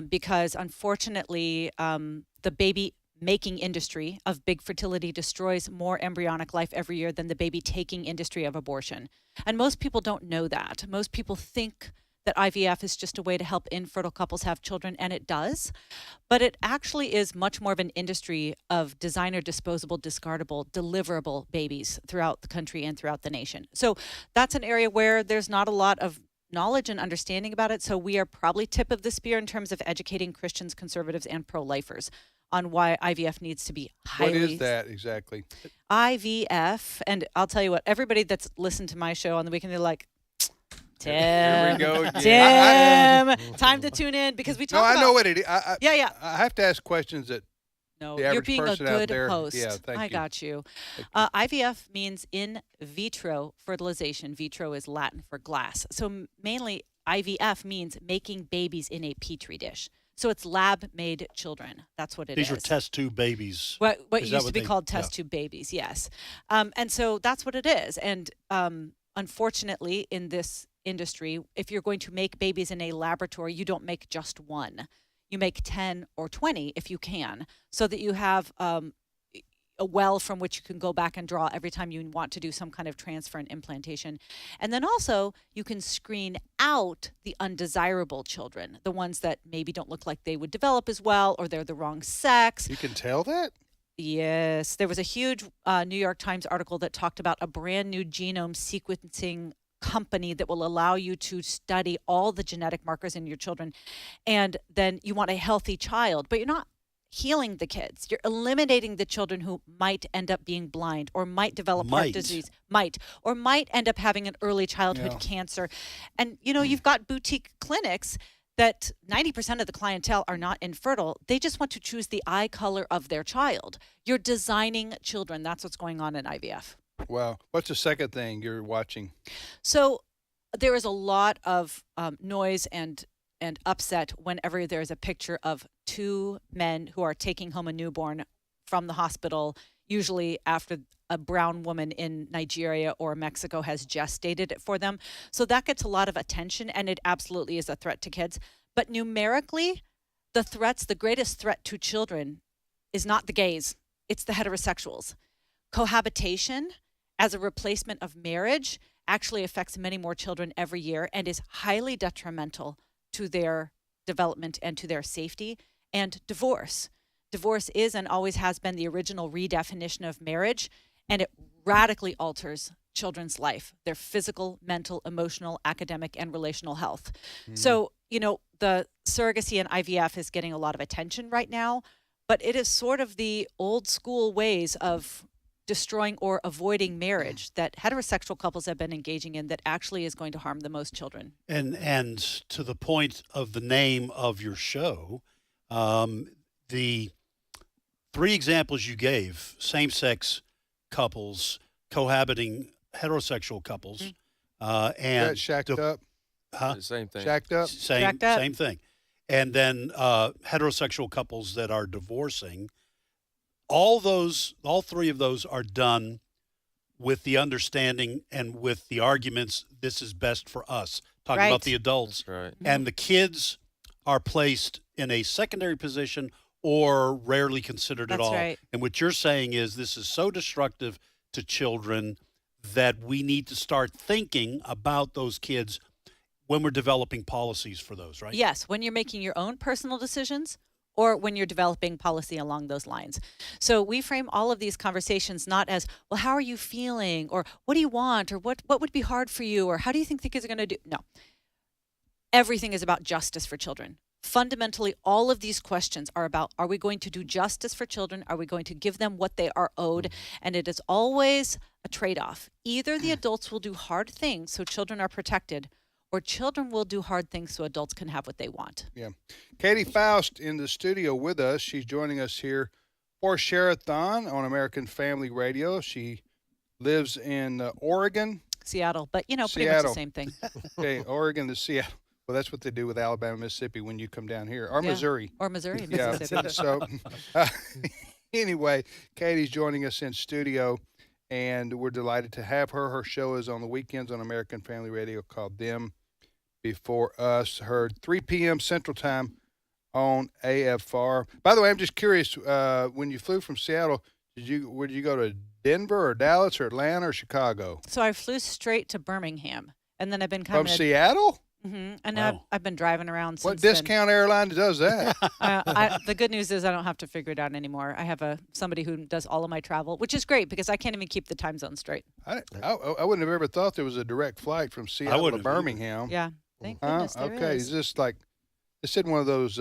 because unfortunately, the baby making industry of big fertility destroys more embryonic life every year than the baby taking industry of abortion. And most people don't know that. Most people think that IVF is just a way to help infertile couples have children, and it does. But it actually is much more of an industry of designer, disposable, discardable, deliverable babies throughout the country and throughout the nation. So that's an area where there's not a lot of knowledge and understanding about it. So we are probably tip of the spear in terms of educating Christians, conservatives, and pro-lifers on why IVF needs to be highly... What is that exactly? IVF, and I'll tell you what, everybody that's listened to my show on the weekend, they're like, Tim, Here we go again. Tim, time to tune in because we talk No, about... I know what it is. Yeah. I have to ask questions that No, the you're average being a person out good there. host. Yeah, thank I you. got you. IVF means in vitro fertilization. Vitro is Latin for glass. So mainly IVF means making babies in a petri dish. So it's lab-made children. That's what it is. These are test tube babies. What Is used that to be they- called test tube babies, yes. And so that's what it is. And unfortunately, in this industry, if you're going to make babies in a laboratory, you don't make just one. You make 10 or 20 if you can, so that you have a well from which you can go back and draw every time you want to do some kind of transfer and implantation. And then also you can screen out the undesirable children, the ones that maybe don't look like they would develop as well, or they're the wrong sex. You can tell that? Yes. There was a huge New York Times article that talked about a brand new genome sequencing company that will allow you to study all the genetic markers in your children. And then you want a healthy child, but you're not healing the kids. You're eliminating the children who might end up being blind or might develop heart disease, or might end up having an early childhood cancer. And, you know, you've got boutique clinics that 90% of the clientele are not infertile. They just want to choose the eye color of their child. You're designing children. That's what's going on in IVF. Wow. What's the second thing you're watching? So there is a lot of noise and upset whenever there's a picture of two men who are taking home a newborn from the hospital, usually after a brown woman in Nigeria or Mexico has gestated it for them. So that gets a lot of attention, and it absolutely is a threat to kids. But numerically, the greatest threat to children is not the gays, it's the heterosexuals. Cohabitation as a replacement of marriage actually affects many more children every year and is highly detrimental to their development and to their safety. And divorce. Divorce is and always has been the original redefinition of marriage, and it radically alters children's life, their physical, mental, emotional, academic, and relational health. So, you know, the surrogacy and IVF is getting a lot of attention right now, but it is sort of the old school ways of destroying or avoiding marriage that heterosexual couples have been engaging in that actually is going to harm the most children. And to the point of the name of your show, the three examples you gave, same-sex couples, cohabiting heterosexual couples, and shacked up? Huh? Same thing. Shacked up? Same thing. And then heterosexual couples that are divorcing. All three of those are done with the understanding and with the arguments, this is best for us. Talking about the adults. Right. And the kids are placed in a secondary position or rarely considered at all. Right. And what you're saying is this is so destructive to children that we need to start thinking about those kids when we're developing policies for those, right? Yes, when you're making your own personal decisions or when you're developing policy along those lines. So we frame all of these conversations not as, well, how are you feeling? Or what do you want? Or what would be hard for you? Or how do you think the kids are going to do? No. Everything is about justice for children. Fundamentally, all of these questions are about, are we going to do justice for children? Are we going to give them what they are owed? And it is always a trade-off. Either the adults will do hard things so children are protected, or children will do hard things so adults can have what they want. Yeah. Katie Faust in the studio with us. She's joining us here for Share-a-thon on American Family Radio. She lives in Oregon. Seattle, but, you know, pretty much the same thing. Okay, Oregon to Seattle. Well, that's what they do with Alabama, Mississippi when you come down here. Or Yeah. Missouri. Or Missouri, Yeah. Mississippi. So, anyway, Katie's joining us in studio, and we're delighted to have her. Her show is on the weekends on American Family Radio called Them Before Us. Her 3 p.m. Central Time on AFR. By the way, I'm just curious, when you flew from Seattle, where did you go to Denver or Dallas or Atlanta or Chicago? So I flew straight to Birmingham, and then I've been coming From Seattle? Mm-hmm. And I've been driving around since What discount airline does that? The good news is I don't have to figure it out anymore. I have somebody who does all of my travel, which is great because I can't even keep the time zone straight. I wouldn't have ever thought there was a direct flight from Seattle to Birmingham. Yeah, thank goodness there okay, is. is this like, this isn't one of those,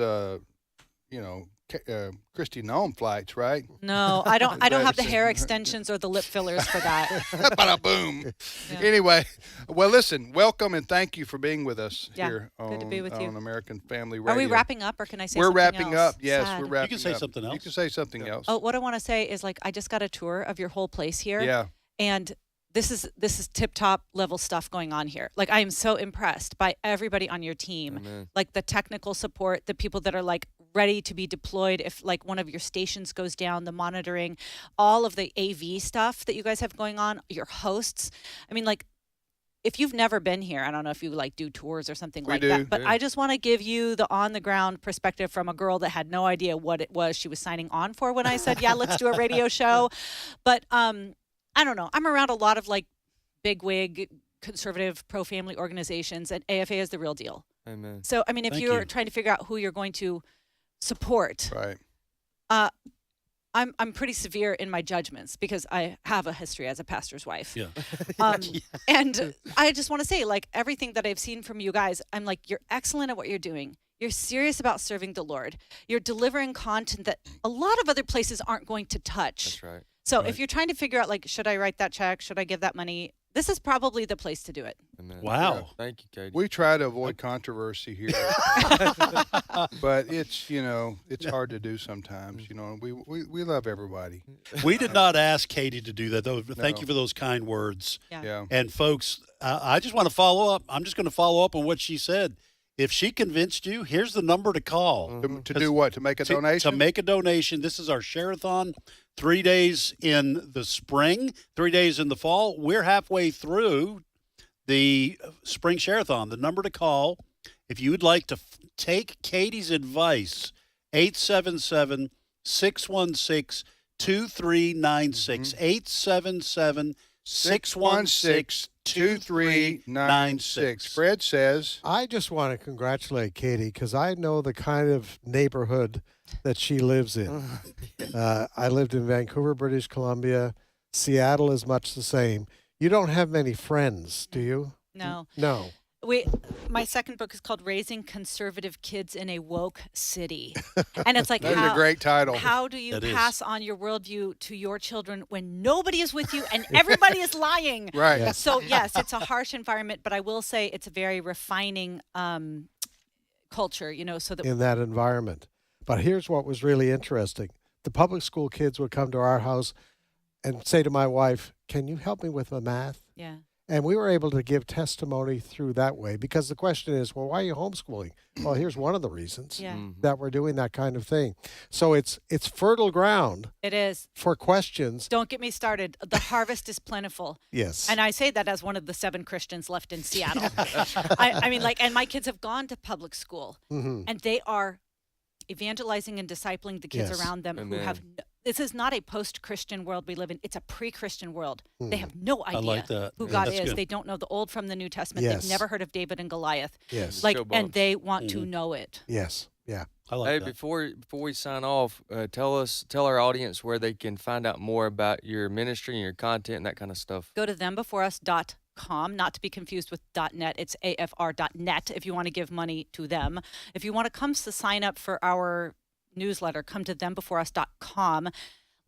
Christy Nome flights, right? No, I don't have the hair extensions or the lip fillers for that. Bada boom. Yeah. Anyway, well, listen, welcome and thank you for being with us here good to be with you. on American Family Radio. Are we wrapping up, or can I say we're something wrapping else? up. Yes, Sad. we're wrapping up. You can say something else. You can say something else. Oh, what I want to say is, like, I just got a tour of your whole place here. Yeah. And this is tip-top level stuff going on here. Like, I am so impressed by everybody on your team. Amen. Like the technical support, the people that are like ready to be deployed if like one of your stations goes down, the monitoring, all of the AV stuff that you guys have going on, your hosts. I mean, like, if you've never been here, I don't know if you like do tours or something like that, but I just want to give you the on the ground perspective from a girl that had no idea what it was she was signing on for when I said, yeah, let's do a radio show. But I don't know. I'm around a lot of like bigwig, conservative, pro-family organizations, and AFA is the real deal. Amen. So, I mean, if you're trying to figure out who you're going to support, right? I'm pretty severe in my judgments because I have a history as a pastor's wife. Yeah. And I just want to say, like, everything that I've seen from you guys, I'm like, you're excellent at what you're doing. You're serious about serving the Lord. You're delivering content that a lot of other places aren't going to touch. That's right. So if you're trying to figure out, like, should I write that check? Should I give that money? This is probably the place to do it. Amen. Wow. Yeah, thank you, Katie. We try to avoid controversy here, but it's hard to do sometimes. We love everybody. We did not ask Katie to do that, though. Thank you for those kind words. Yeah. And folks, I just want to follow up. I'm just going to follow up on what she said. If she convinced you, here's the number to call. To do what? To make a donation? To make a donation. This is our Share-a-thon. 3 days in the spring, 3 days in the fall. We're halfway through the spring Share-a-thon. The number to call, if you would like to take Katie's advice, 877-616-2396. 877-616-2396. Fred says, I just want to congratulate Katie because I know the kind of neighborhood that she lives in. I lived in Vancouver, British Columbia. Seattle is much the same. You don't have many friends, do you? No. No. My second book is called Raising Conservative Kids in a Woke City. And it's like, that's a great title. How do you pass on your worldview to your children when nobody is with you and everybody is lying? Right. Yes. So, yes, it's a harsh environment, but I will say it's a very refining culture, so that in that environment. But here's what was really interesting. The public school kids would come to our house and say to my wife, can you help me with my math? Yeah. And we were able to give testimony through that way because the question is, well, why are you homeschooling? Well, here's one of the reasons that we're doing that kind of thing. So it's fertile ground. It is. For questions. Don't get me started. The harvest is plentiful. Yes. And I say that as one of the 7 Christians left in Seattle. I mean, like, and my kids have gone to public school, and they are evangelizing and discipling the kids around them who have this is not a post-Christian world we live in. It's a pre-Christian world. They have no idea who God is. Good. They don't know the Old from the New Testament. Yes. They've never heard of David and Goliath. Yes. Like, and they want to know it. Yes. Yeah. I like that. Before we sign off, tell our audience where they can find out more about your ministry and your content and that kind of stuff. Go to thembeforeus.com, not to be confused with .net. It's AFR.net if you want to give money to them. If you want to come to sign up for our newsletter, come to thembeforeus.com.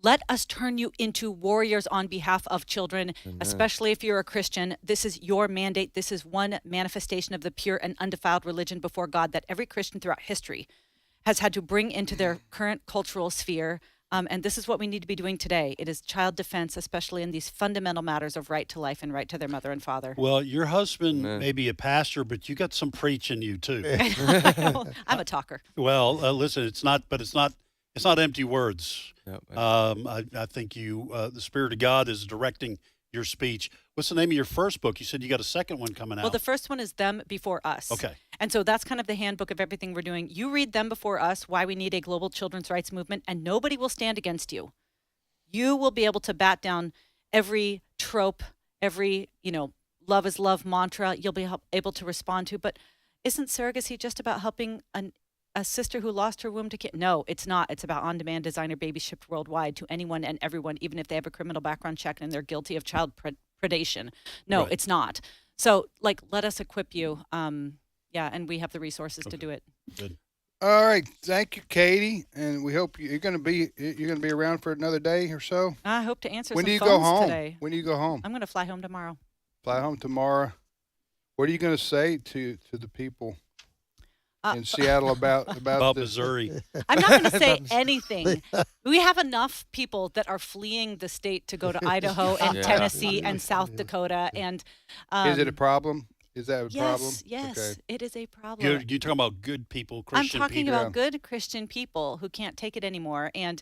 Let us turn you into warriors on behalf of children, especially if you're a Christian. This is your mandate. This is one manifestation of the pure and undefiled religion before God that every Christian throughout history has had to bring into their current cultural sphere. And this is what we need to be doing today. It is child defense, especially in these fundamental matters of right to life and right to their mother and father. Well, your husband may be a pastor, but you got some preach in you too. I'm a talker. Well, listen, it's not empty words. Yep. I think the Spirit of God is directing your speech. What's the name of your first book? You said you got a second one coming out. Well, the first one is Them Before Us. Okay. And so that's kind of the handbook of everything we're doing. You read them before us, why we need a global children's rights movement, and nobody will stand against you. You will be able to bat down every trope, every, love is love mantra you'll be able to respond to. But isn't surrogacy just about helping a sister who lost her womb to kid? No, it's not. It's about on-demand designer babies shipped worldwide to anyone and everyone, even if they have a criminal background check and they're guilty of child predation. No, It's not. So, let us equip you. And we have the resources to do it. Good. All right, thank you, Katie, and we hope you're going to be around for another day or so. I hope to answer when some do you phones go home? Today. When do you go home? I'm going to fly home tomorrow. Fly home tomorrow. What are you going to say to the people in Seattle about this? Missouri? I'm not going to say anything. We have enough people that are fleeing the state to go to Idaho and Tennessee and South Dakota. And is it a problem? Is that a problem? Yes, okay. It is a problem. You're talking about good people, Christian people? I'm talking about good Christian people who can't take it anymore. And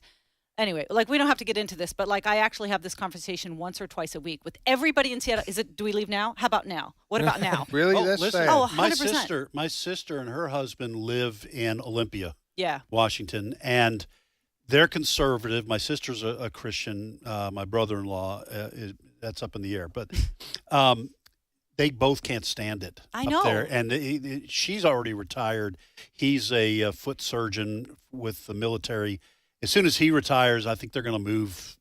anyway, we don't have to get into this, but I actually have this conversation once or twice a week with everybody in Seattle. Do we leave now? How about now? What about now? Really? That's listen, sad. Oh, 100%. My sister and her husband live in Olympia, Washington, and they're conservative. My sister's a Christian. My brother-in-law, that's up in the air. But they both can't stand it I up know. there. And she's already retired. He's a foot surgeon with the military. As soon as he retires, I think they're going to move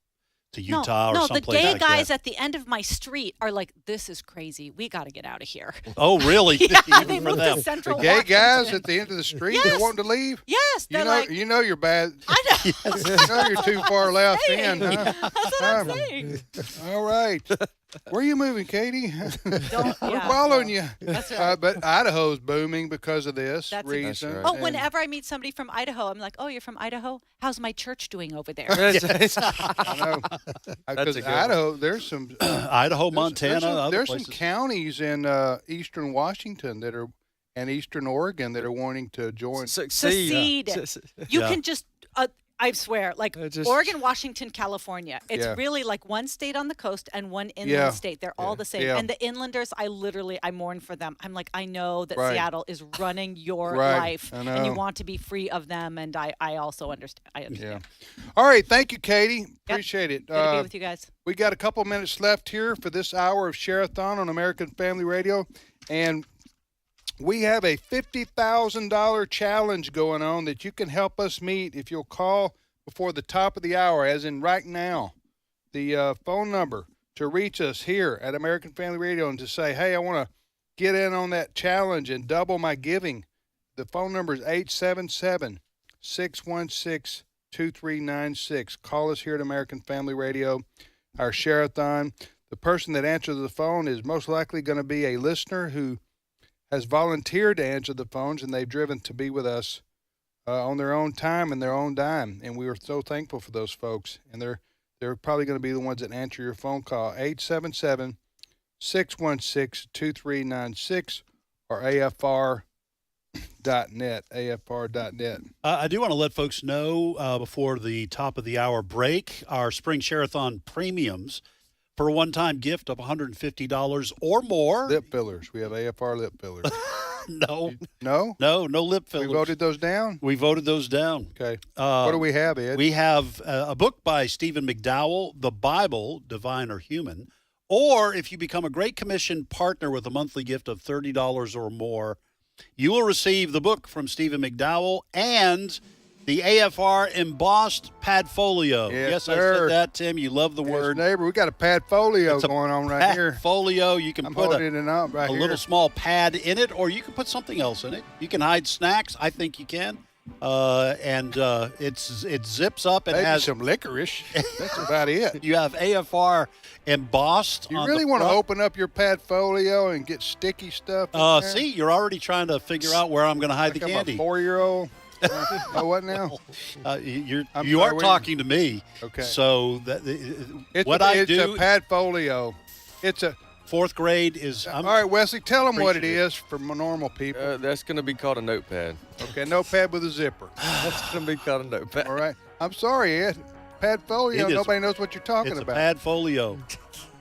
to Utah or someplace like that. No, the gay guys at the end of my street are like, this is crazy. We got to get out of here. Oh, really? Yeah, Even they for moved them. to Central The gay Washington. guys at the end of the street, they're wanting to leave? Yes. They're you know you're bad. I know. You know you're too far left in, huh? That's what I'm saying. All right. Where are you moving, Katie? We're yeah, following you. That's right. But Idaho's booming because of this That's reason. right. Oh, whenever I meet somebody from Idaho, I'm like, oh, you're from Idaho? How's my church doing over there? I know. Because Idaho, there's some Idaho, Montana, there's other some counties in eastern Washington and eastern Oregon that are wanting to join. Secede. You can just. I swear, Oregon, Washington, California. It's really one state on the coast and one inland state. They're all the same. Yeah. And the inlanders, I mourn for them. I'm like, I know that Seattle is running your Right. life, I know. and you want to be free of them. And I also understand. I understand. Yeah. All right. Thank you, Katie. Appreciate it. Good to be with you guys. We got a couple minutes left here for this hour of Share-a-thon on American Family Radio. And we have a $50,000 challenge going on that you can help us meet if you'll call before the top of the hour, as in right now. The phone number to reach us here at American Family Radio and to say, hey, I want to get in on that challenge and double my giving. The phone number is 877-616-2396. Call us here at American Family Radio, our Share-a-thon. The person that answers the phone is most likely going to be a listener who has volunteered to answer the phones, and they've driven to be with us on their own time and their own dime. And we are so thankful for those folks. And they're probably going to be the ones that answer your phone call, 877-616-2396 or AFR.net, AFR.net. I do want to let folks know before the top of the hour break, our Spring Share-a-thon premiums for a one-time gift of $150 or more. Lip fillers. We have AFR lip fillers. No. No? No lip fillers. We voted those down? We voted those down. Okay. What do we have, Ed? We have a book by Stephen McDowell, The Bible, Divine or Human. Or if you become a Great Commission partner with a monthly gift of $30 or more, you will receive the book from Stephen McDowell and the AFR embossed padfolio. Yes, I sir. said that, Tim. You love the word. Neighbor, we got a padfolio going on right here. Padfolio. You can I'm put holding it up right a here. little small pad in it, or you can put something else in it. You can hide snacks. I think you can. It zips up and Maybe has some licorice. That's about it. You have AFR embossed. You on really the want to front. open up your padfolio and get sticky stuff in there? See, you're already trying to figure out where I'm going to hide Like the candy. I'm a 4-year-old. Oh, what now? You sorry, are wait. talking to me. Okay. So that It's what a, I it's do. a padfolio. It's a fourth grade is. all right, Wesley. Tell them what it is for normal people. That's going to be called a notepad. Okay, notepad with a zipper. That's going to be called a notepad. All right. I'm sorry, Ed. Padfolio. It is- Nobody knows what you're talking It's about. a padfolio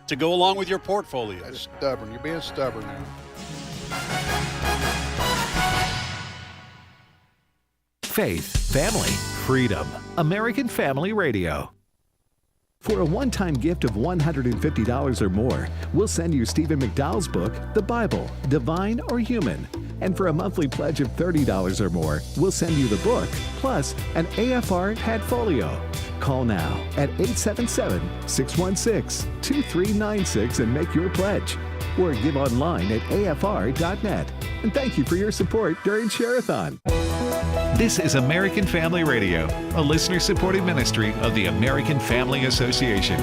to go along with your portfolio. That's stubborn. You're being stubborn now. faith, family, freedom. American Family Radio. For a one-time gift of $150 or more, we'll send you Stephen McDowell's book, The Bible, Divine or Human. And for a monthly pledge of $30 or more, we'll send you the book, plus an AFR Hadfolio. Call now at 877-616-2396 and make your pledge. Or give online at afr.net. And thank you for your support during Share-a-thon. This is American Family Radio, a listener-supported ministry of the American Family Association.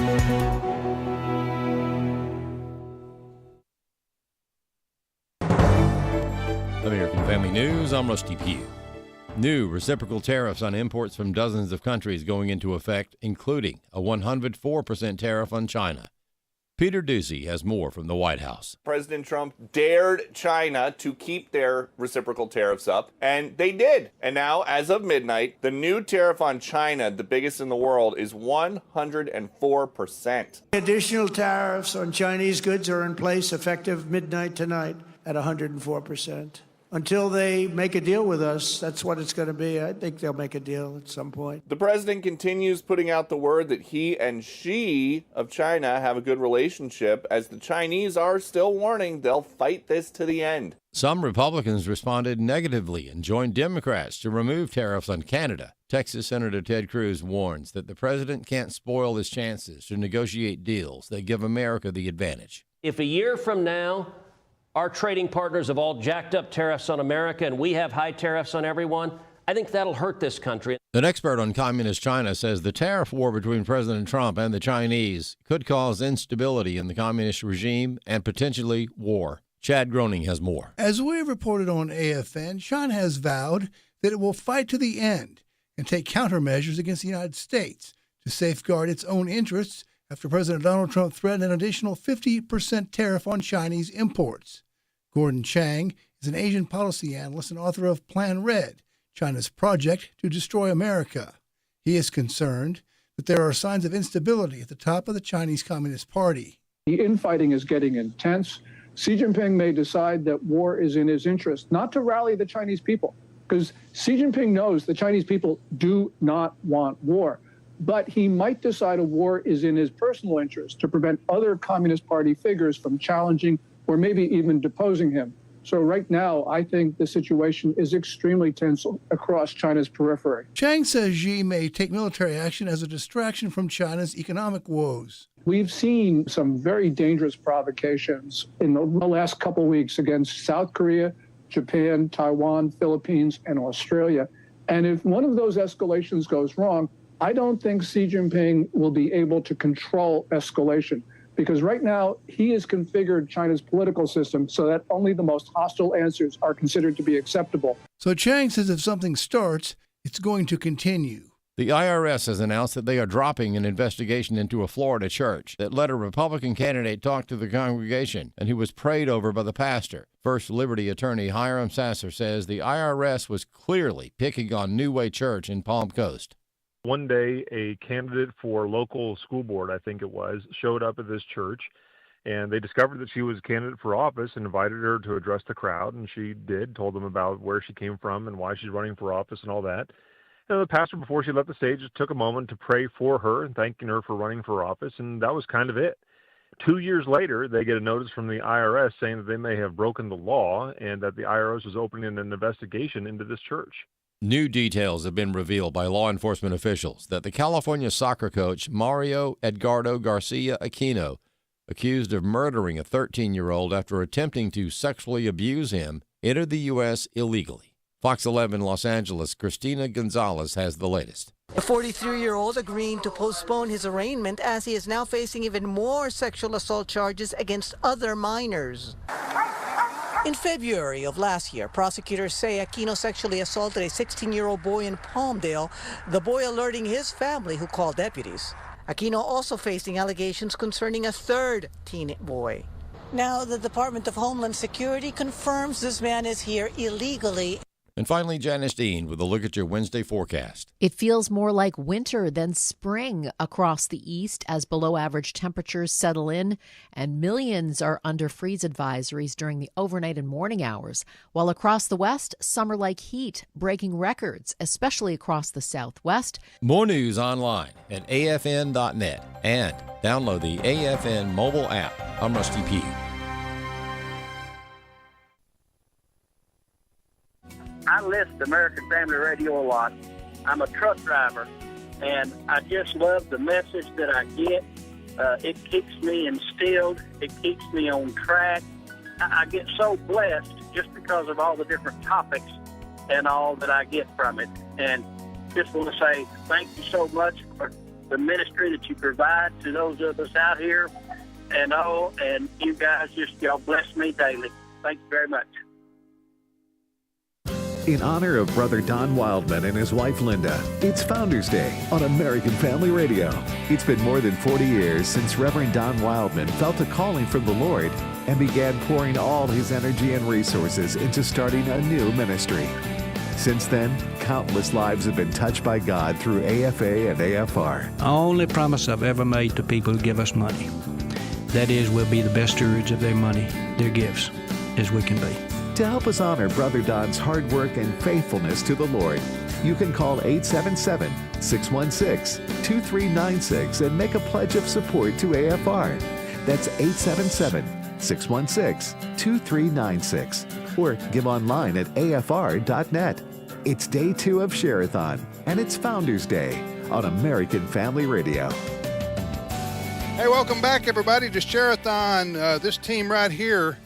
American Family News, I'm Rusty Pugh. New reciprocal tariffs on imports from dozens of countries going into effect, including a 104% tariff on China. Peter Ducey has more from the White House. President Trump dared China to keep their reciprocal tariffs up, and they did. And now, as of midnight, the new tariff on China, the biggest in the world, is 104%. Additional tariffs on Chinese goods are in place effective midnight tonight at 104%. Until they make a deal with us, that's what it's going to be. I think they'll make a deal at some point. The president continues putting out the word that he and Xi of China have a good relationship, as the Chinese are still warning they'll fight this to the end. Some Republicans responded negatively and joined Democrats to remove tariffs on Canada. Texas Senator Ted Cruz warns that the president can't spoil his chances to negotiate deals that give America the advantage. If a year from now, our trading partners have all jacked up tariffs on America and we have high tariffs on everyone, I think that'll hurt this country. An expert on communist China says the tariff war between President Trump and the Chinese could cause instability in the communist regime and potentially war. Chad Groening has more. As we have reported on AFN, China has vowed that it will fight to the end and take countermeasures against the United States to safeguard its own interests after President Donald Trump threatened an additional 50% tariff on Chinese imports. Gordon Chang is an Asian policy analyst and author of Plan Red, China's project to destroy America. He is concerned that there are signs of instability at the top of the Chinese Communist Party. The infighting is getting intense. Xi Jinping may decide that war is in his interest, not to rally the Chinese people, because Xi Jinping knows the Chinese people do not want war. But he might decide a war is in his personal interest to prevent other Communist Party figures from challenging or maybe even deposing him. So right now, I think the situation is extremely tense across China's periphery. Chang says Xi may take military action as a distraction from China's economic woes. We've seen some very dangerous provocations in the last couple of weeks against South Korea, Japan, Taiwan, Philippines, and Australia. And if one of those escalations goes wrong, I don't think Xi Jinping will be able to control escalation. Because right now, he has configured China's political system so that only the most hostile answers are considered to be acceptable. So Chang says if something starts, it's going to continue. The IRS has announced that they are dropping an investigation into a Florida church that let a Republican candidate talk to the congregation and who was prayed over by the pastor. First Liberty attorney Hiram Sasser says the IRS was clearly picking on New Way Church in Palm Coast. One day, a candidate for local school board, I think it was, showed up at this church, and they discovered that she was a candidate for office and invited her to address the crowd, and she did, told them about where she came from and why she's running for office and all that. And the pastor, before she left the stage, just took a moment to pray for her and thanking her for running for office, and that was kind of it. 2 years later, they get a notice from the IRS saying that they may have broken the law and that the IRS was opening an investigation into this church. New details have been revealed by law enforcement officials that the California soccer coach Mario Edgardo Garcia Aquino, accused of murdering a 13-year-old after attempting to sexually abuse him, entered the U.S. illegally. Fox 11 Los Angeles' Christina Gonzalez has the latest. The 43-year-old agreeing to postpone his arraignment as he is now facing even more sexual assault charges against other minors. In February of last year, prosecutors say Aquino sexually assaulted a 16-year-old boy in Palmdale, the boy alerting his family, who called deputies. Aquino also facing allegations concerning a third teen boy. Now, the Department of Homeland Security confirms this man is here illegally. And finally, Janice Dean with a look at your Wednesday forecast. It feels more like winter than spring across the east as below-average temperatures settle in, and millions are under freeze advisories during the overnight and morning hours, while across the west, summer-like heat breaking records, especially across the southwest. More news online at afn.net and download the AFN mobile app. I'm Rusty Pugh. I listen to American Family Radio a lot. I'm a truck driver, and I just love the message that I get. It keeps me instilled. It keeps me on track. I get so blessed just because of all the different topics and all that I get from it. And just want to say thank you so much for the ministry that you provide to those of us out here and all. And you guys y'all bless me daily. Thank you very much. In honor of Brother Don Wildman and his wife Linda, it's Founders Day on American Family Radio. It's been more than 40 years since Reverend Don Wildman felt a calling from the Lord and began pouring all his energy and resources into starting a new ministry. Since then, countless lives have been touched by God through AFA and AFR. The only promise I've ever made to people who give us money, that is, we'll be the best stewards of their money, their gifts, as we can be. To help us honor Brother Don's hard work and faithfulness to the Lord, you can call 877-616-2396 and make a pledge of support to AFR. That's 877-616-2396. Or give online at afr.net. It's day 2 of Share-a-thon, and it's Founders Day on American Family Radio. Hey, welcome back, everybody, to Share-a-thon. This team right here,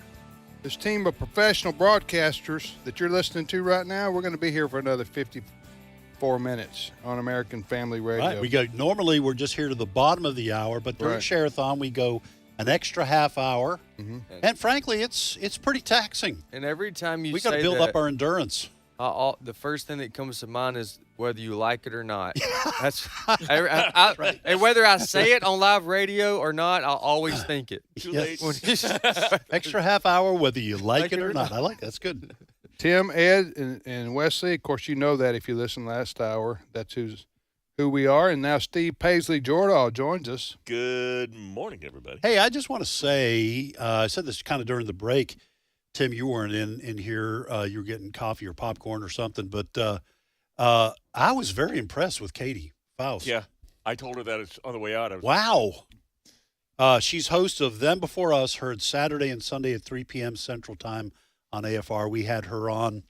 this team of professional broadcasters that you're listening to right now, we're going to be here for another 54 minutes on American Family Radio. Right. Normally, we're just here to the bottom of the hour, but during Share-a-thon, we go an extra half hour. Mm-hmm. And frankly, it's pretty taxing. And every time you we got to build up our endurance. The first thing that comes to mind is whether you like it or not. That's right. And whether I say it on live radio or not, I'll always think it. Extra half hour, whether you like it or not. I like it. That's good. Tim, Ed, and Wesley, of course, you know that if you listened last hour. That's who we are. And now Steve Paisley-Jordahl joins us. Good morning, everybody. Hey, I just want to say, I said this kind of during the break. Tim, you weren't in here. You were getting coffee or popcorn or something. But I was very impressed with Katie Faust. Yeah, I told her that it's on the way out. Wow. She's host of Them Before Us, heard Saturday and Sunday at 3 p.m. Central Time on AFR. We had her on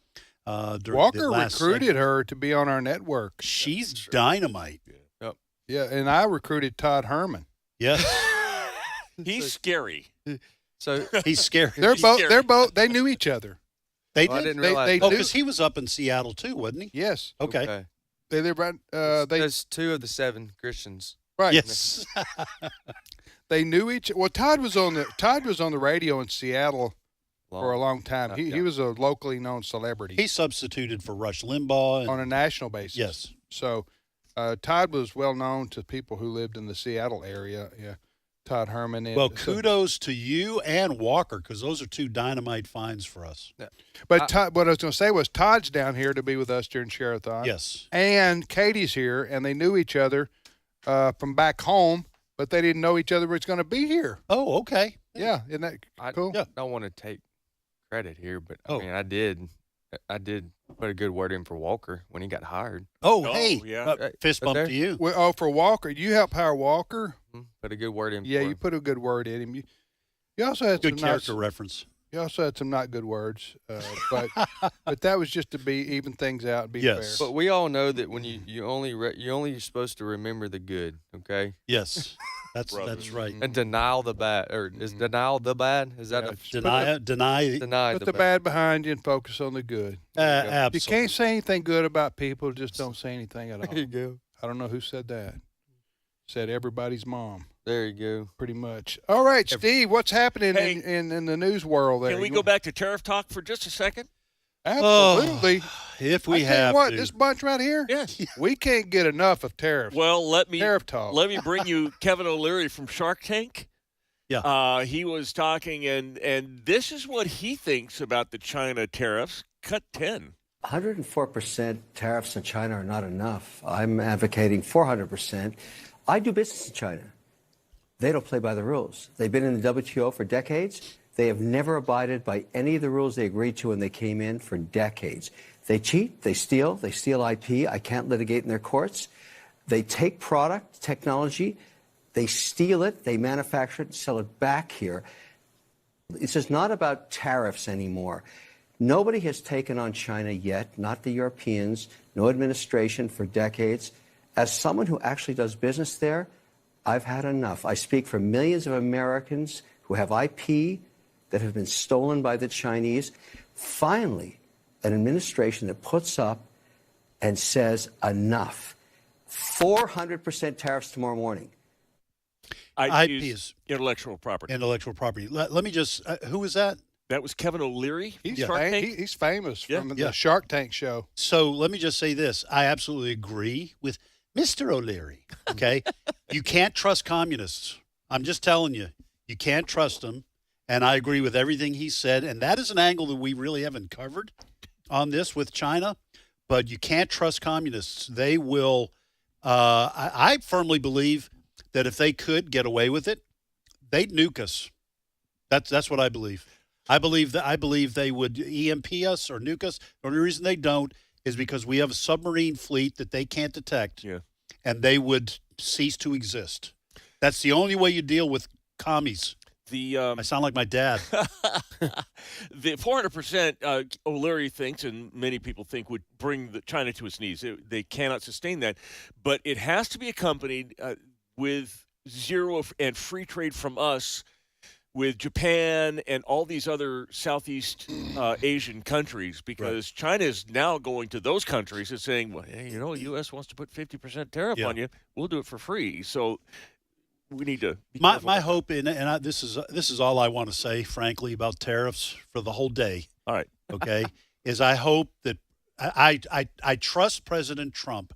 during Walker the last recruited segment. her to be on our network. She's dynamite. Yep. Yeah, and I recruited Todd Herman. Yes. He's scary. So he's scary. They knew each other. They Oh, I did. didn't realize. Because he was up in Seattle too, wasn't he? Yes. Okay. They live right. There's 2 of the 7 Christians. Right. Yes. They knew each. Well, Todd was on the radio in Seattle for a long time. He was a locally known celebrity. He substituted for Rush Limbaugh on a national basis. Yes. So Todd was well known to people who lived in the Seattle area. Yeah. Todd Herman. Well, kudos to you and Walker, because those are 2 dynamite finds for us. Yeah. But Todd, what I was going to say was Todd's down here to be with us during Share-a-thon. Yes. And Katie's here, and they knew each other from back home, but they didn't know each other was going to be here. Oh, okay. Yeah, isn't that cool? I don't want to take credit here, but I mean, I did put a good word in for Walker when he got hired. Hey, yeah. Fist bump to you. Well, for Walker, you helped hire Walker. Put a good word in. Yeah, for you him. put a good word in him. You also had Good some character reference. You also had some not good words, but that was just to be even things out and be fair. But we all know that when you're only supposed to remember the good. Okay. Yes. That's right. And denial the bad, or is denial the bad? Is that deny Put the bad behind you and focus on the good. Absolutely. You can't say anything good about people. Just don't say anything at all. There you go. I don't know who said that. Said everybody's mom. There you go. Pretty much. All right, Steve, what's happening in the news world there? Can we go back to tariff talk for just a second? Absolutely. If we I tell you have what, to. this bunch right here, yes, we can't get enough of tariffs. Well, tariff talk. Let me bring you Kevin O'Leary from Shark Tank. Yeah. He was talking, and this is what he thinks about the China tariffs. Cut 10. 104% tariffs on China are not enough. I'm advocating 400%. I do business in China. They don't play by the rules. They've been in the WTO for decades. They have never abided by any of the rules they agreed to when they came in for decades. They cheat, they steal IP. I can't litigate in their courts. They take product, technology, they steal it, they manufacture it and sell it back here. It's just not about tariffs anymore. Nobody has taken on China yet, not the Europeans, no administration for decades. As someone who actually does business there, I've had enough. I speak for millions of Americans who have IP that have been stolen by the Chinese. Finally, an administration that puts up and says enough. 400% tariffs tomorrow morning. IP is intellectual property. Intellectual property. Let me just, who was that? That was Kevin O'Leary. He's famous from the Shark Tank show. So let me just say this. I absolutely agree with Mr. O'Leary, okay? You can't trust communists. I'm just telling you. You can't trust them. And I agree with everything he said. And that is an angle that we really haven't covered on this with China. But you can't trust communists. They will, I firmly believe that if they could get away with it, they'd nuke us. That's what I believe. I believe they would EMP us or nuke us. The only reason they don't is because we have a submarine fleet that they can't detect, and they would cease to exist. That's the only way you deal with commies. I sound like my dad. The 400% O'Leary thinks, and many people think, would bring China to its knees. They cannot sustain that. But it has to be accompanied with zero and free trade from us with Japan and all these other Southeast Asian countries, because China is now going to those countries and saying, well, hey, U.S. wants to put 50% tariff on you. We'll do it for free. So we need to be careful. My hope, this is all I want to say, frankly, about tariffs for the whole day. All right. Okay, is I hope that I trust President Trump.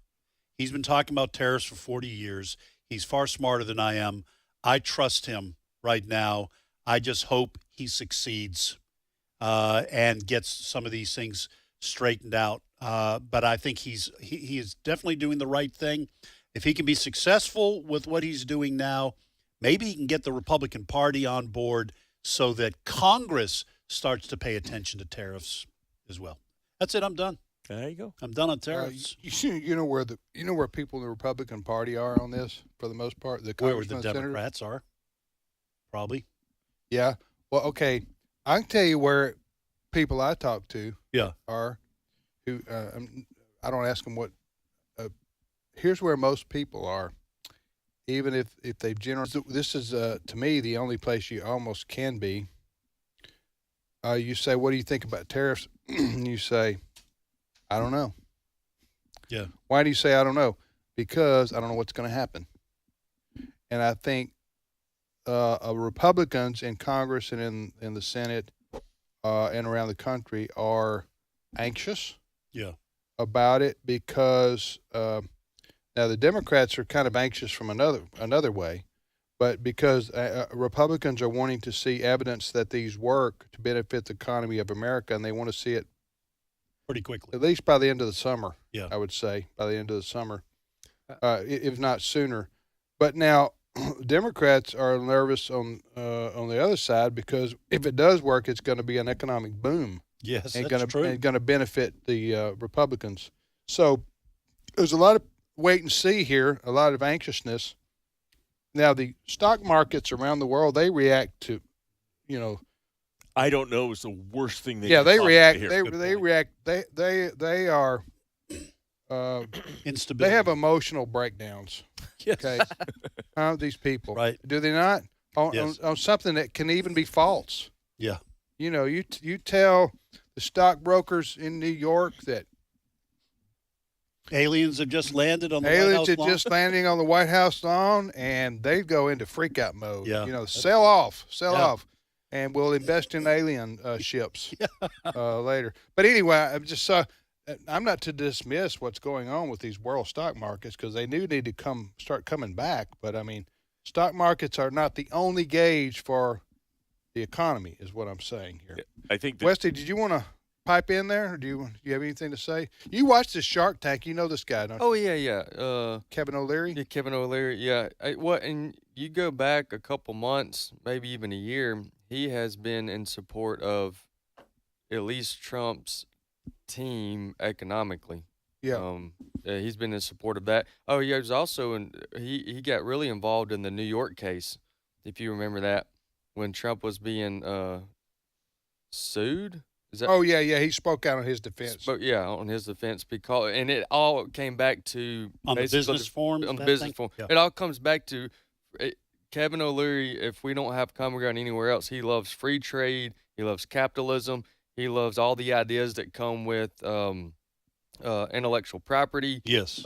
He's been talking about tariffs for 40 years. He's far smarter than I am. I trust him right now. I just hope he succeeds and gets some of these things straightened out. But I think he is definitely doing the right thing. If he can be successful with what he's doing now, maybe he can get the Republican Party on board so that Congress starts to pay attention to tariffs as well. That's it. I'm done. There you go. I'm done on tariffs. You know where people in the Republican Party are on this for the most part. Where the Democrats are, probably. Yeah. Well, okay. I can tell you where people I talk to are who I don't ask them what. Here's where most people are, even if they've generally. This is to me the only place you almost can be. You say, "What do you think about tariffs?" And you say, "I don't know." Yeah. Why do you say I don't know? Because I don't know what's going to happen. And I think Republicans in Congress and in the Senate and around the country are anxious about it because now the Democrats are kind of anxious from another way, but because Republicans are wanting to see evidence that these work to benefit the economy of America, and they want to see it pretty quickly, at least by the end of the summer. Yeah, I would say by the end of the summer, if not sooner. But now Democrats are nervous on the other side because if it does work, it's going to be an economic boom. Yes, and that's true. And going to benefit the Republicans. So there's a lot of wait and see here, a lot of anxiousness. Now the stock markets around the world, they react to, I don't know is the worst thing they they react. They react. They are instability. They have emotional breakdowns. Yes. Okay, these people, right? Do they not? Yes. On something that can even be false. Yeah. You tell the stockbrokers in New York that aliens have just landed on the aliens White House are just landing on the White House lawn, and they go into freak out mode. Yeah. Sell off, and we'll invest in alien ships later. But anyway, I'm not to dismiss what's going on with these world stock markets because they do need to start coming back. But I mean, stock markets are not the only gauge for the economy, is what I'm saying here. I think Westy, did you want to pipe in there? Or do you have anything to say? You watch this Shark Tank. You know this guy, don't you? Oh, yeah. Kevin O'Leary? Yeah, Kevin O'Leary, yeah. And you go back a couple months, maybe even a year, he has been in support of at least Trump's team economically. Yeah. He's been in support of that. Oh, yeah, he was also he got really involved in the New York case, if you remember that, when Trump was being sued. Yeah. He spoke out on his defense. On his defense, and it all came back to on the business forum. On the business forum, it all comes back to Kevin O'Leary. If we don't have common ground anywhere else, he loves free trade. He loves capitalism. He loves all the ideas that come with intellectual property. Yes.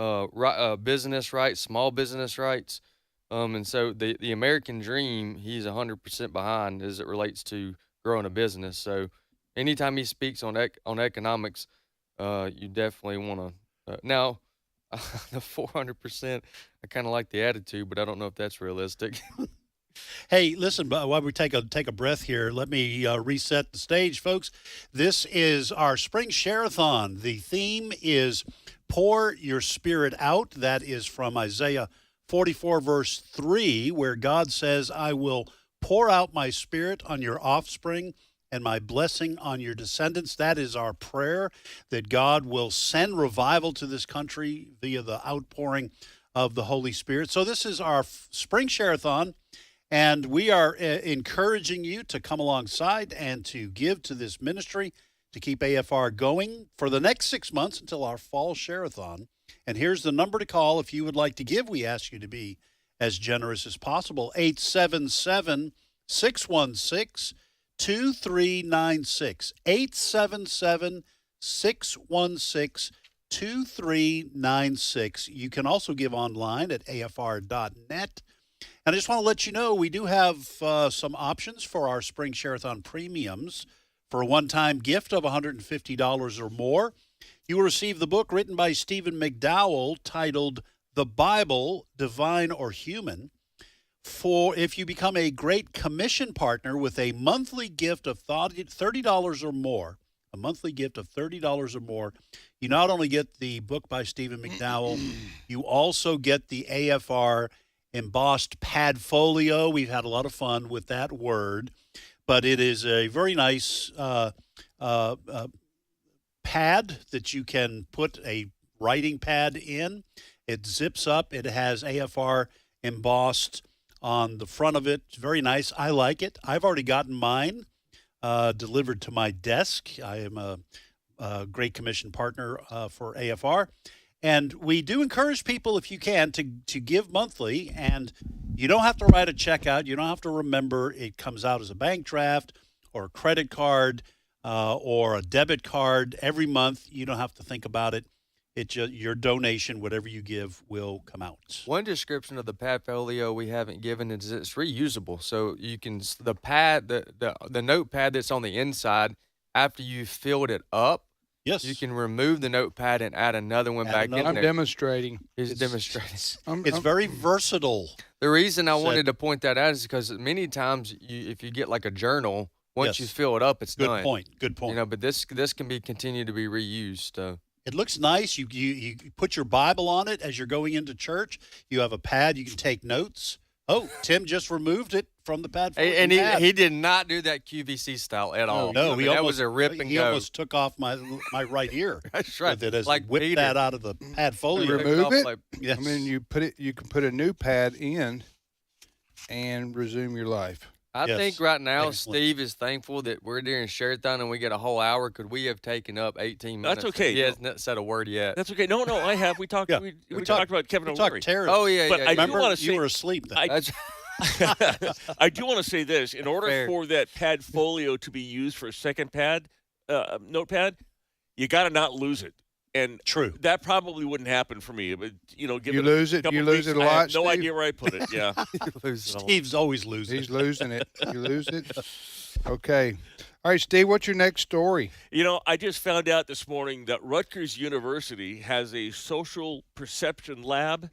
Business rights, small business rights. And so the American dream, he's 100% behind as it relates to growing a business. So anytime he speaks on economics, you definitely want to. Now, the 400%, I kind of like the attitude, but I don't know if that's realistic. Hey, listen, while we take a breath here, let me reset the stage, folks. This is our spring Share-a-thon. The theme is Pour Your Spirit Out. That is from Isaiah 44, verse 3, where God says, I will pour out my spirit on your offspring and my blessing on your descendants. That is our prayer, that God will send revival to this country via the outpouring of the Holy Spirit. So this is our spring Share-a-thon, and we are encouraging you to come alongside and to give to this ministry to keep AFR going for the next 6 months until our fall Share-a-thon. And here's the number to call if you would like to give. We ask you to be as generous as possible. 877-616-2396. 877-616-2396. You can also give online at afr.net. And I just want to let you know we do have some options for our Spring Share-a-thon premiums. For a one-time gift of $150 or more, you will receive the book written by Stephen McDowell titled The Bible, Divine or Human. For if you become a Great Commission partner with a monthly gift of $30 or more, a monthly gift of $30 or more, you not only get the book by Stephen McDowell, you also get the AFR embossed pad folio. We've had a lot of fun with that word, but it is a very nice pad that you can put a writing pad in. It zips up. It has AFR embossed on the front of it. It's very nice. I like it. I've already gotten mine delivered to my desk. I am a Great Commission partner for AFR. And we do encourage people, if you can, to give monthly. And you don't have to write a check out. You don't have to remember. It comes out as a bank draft or a credit card or a debit card every month. You don't have to think about it. Your donation, whatever you give, will come out. One description of the pad folio we haven't given is it's reusable. So you can the pad, the notepad that's on the inside, after you've filled it up, yes, you can remove the notepad and add another one back in there. I'm demonstrating. He's demonstrating. It's very versatile. The reason I wanted to point that out is because many times if you get like a journal, once you fill it up, it's done. Good point. You know, but this can be continue to be reused. It looks nice. You put your Bible on it as you're going into church. You have a pad. You can take notes. Oh, Tim just removed it from the pad. And he did not do that QVC style at all. No, that was a rip and go. He almost took off my right ear. That's right. With it as like whipped Peter. that out of the pad folio. Remove it? Yes. I mean, you can put a new pad in and resume your life. I think right now Steve is thankful that we're during Share-a-thon and we get a whole hour. Could we have taken up 18 minutes? That's okay. He hasn't said a word yet. That's okay. No, I have. We talked. We talked about Kevin O'Leary. Tariffs. Oh yeah, but yeah. I do Remember, want to say you were asleep then. I do want to say this. In order for that pad folio to be used for a second notepad, you got to not lose it. And true, that probably wouldn't happen for me. But give you it lose a it. couple You lose weeks, it a lot. I have no Steve? idea where I put it. Yeah, Steve's always losing. He's losing it. You lose it. Okay. All right, Steve. What's your next story? I just found out this morning that Rutgers University has a social perception lab.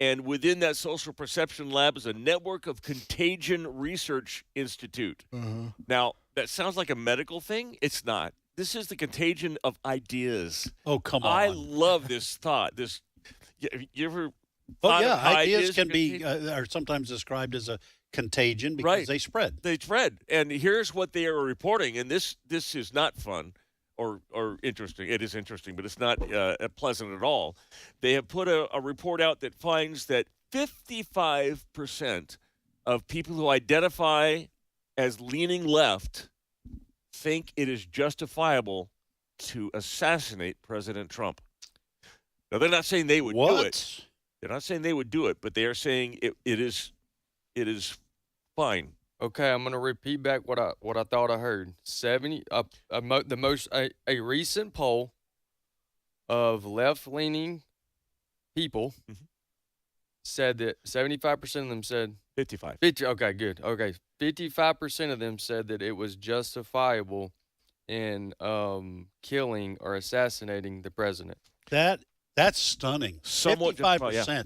And within that social perception lab is a network of contagion research institute. Uh-huh. Now, that sounds like a medical thing. It's not. this is the contagion of ideas. Oh, come on. I love this thought. You ever? Oh, yeah. Ideas can be are sometimes described as a contagion because they spread. They spread. And here's what they are reporting. And this is not fun or interesting. It is interesting, but it's not pleasant at all. They have put a report out that finds that 55% of people who identify as leaning left think it is justifiable to assassinate President Trump. Now, they're not saying they would do it. They're not saying they would do it, but they are saying it is fine. Okay, I'm going to repeat back what I thought I heard. A recent poll of left-leaning people said that 75% of them said 55. 50. Okay, good. Okay, 55% of them said that it was justifiable in killing or assassinating the president. That's stunning. Somewhat 55%. yeah.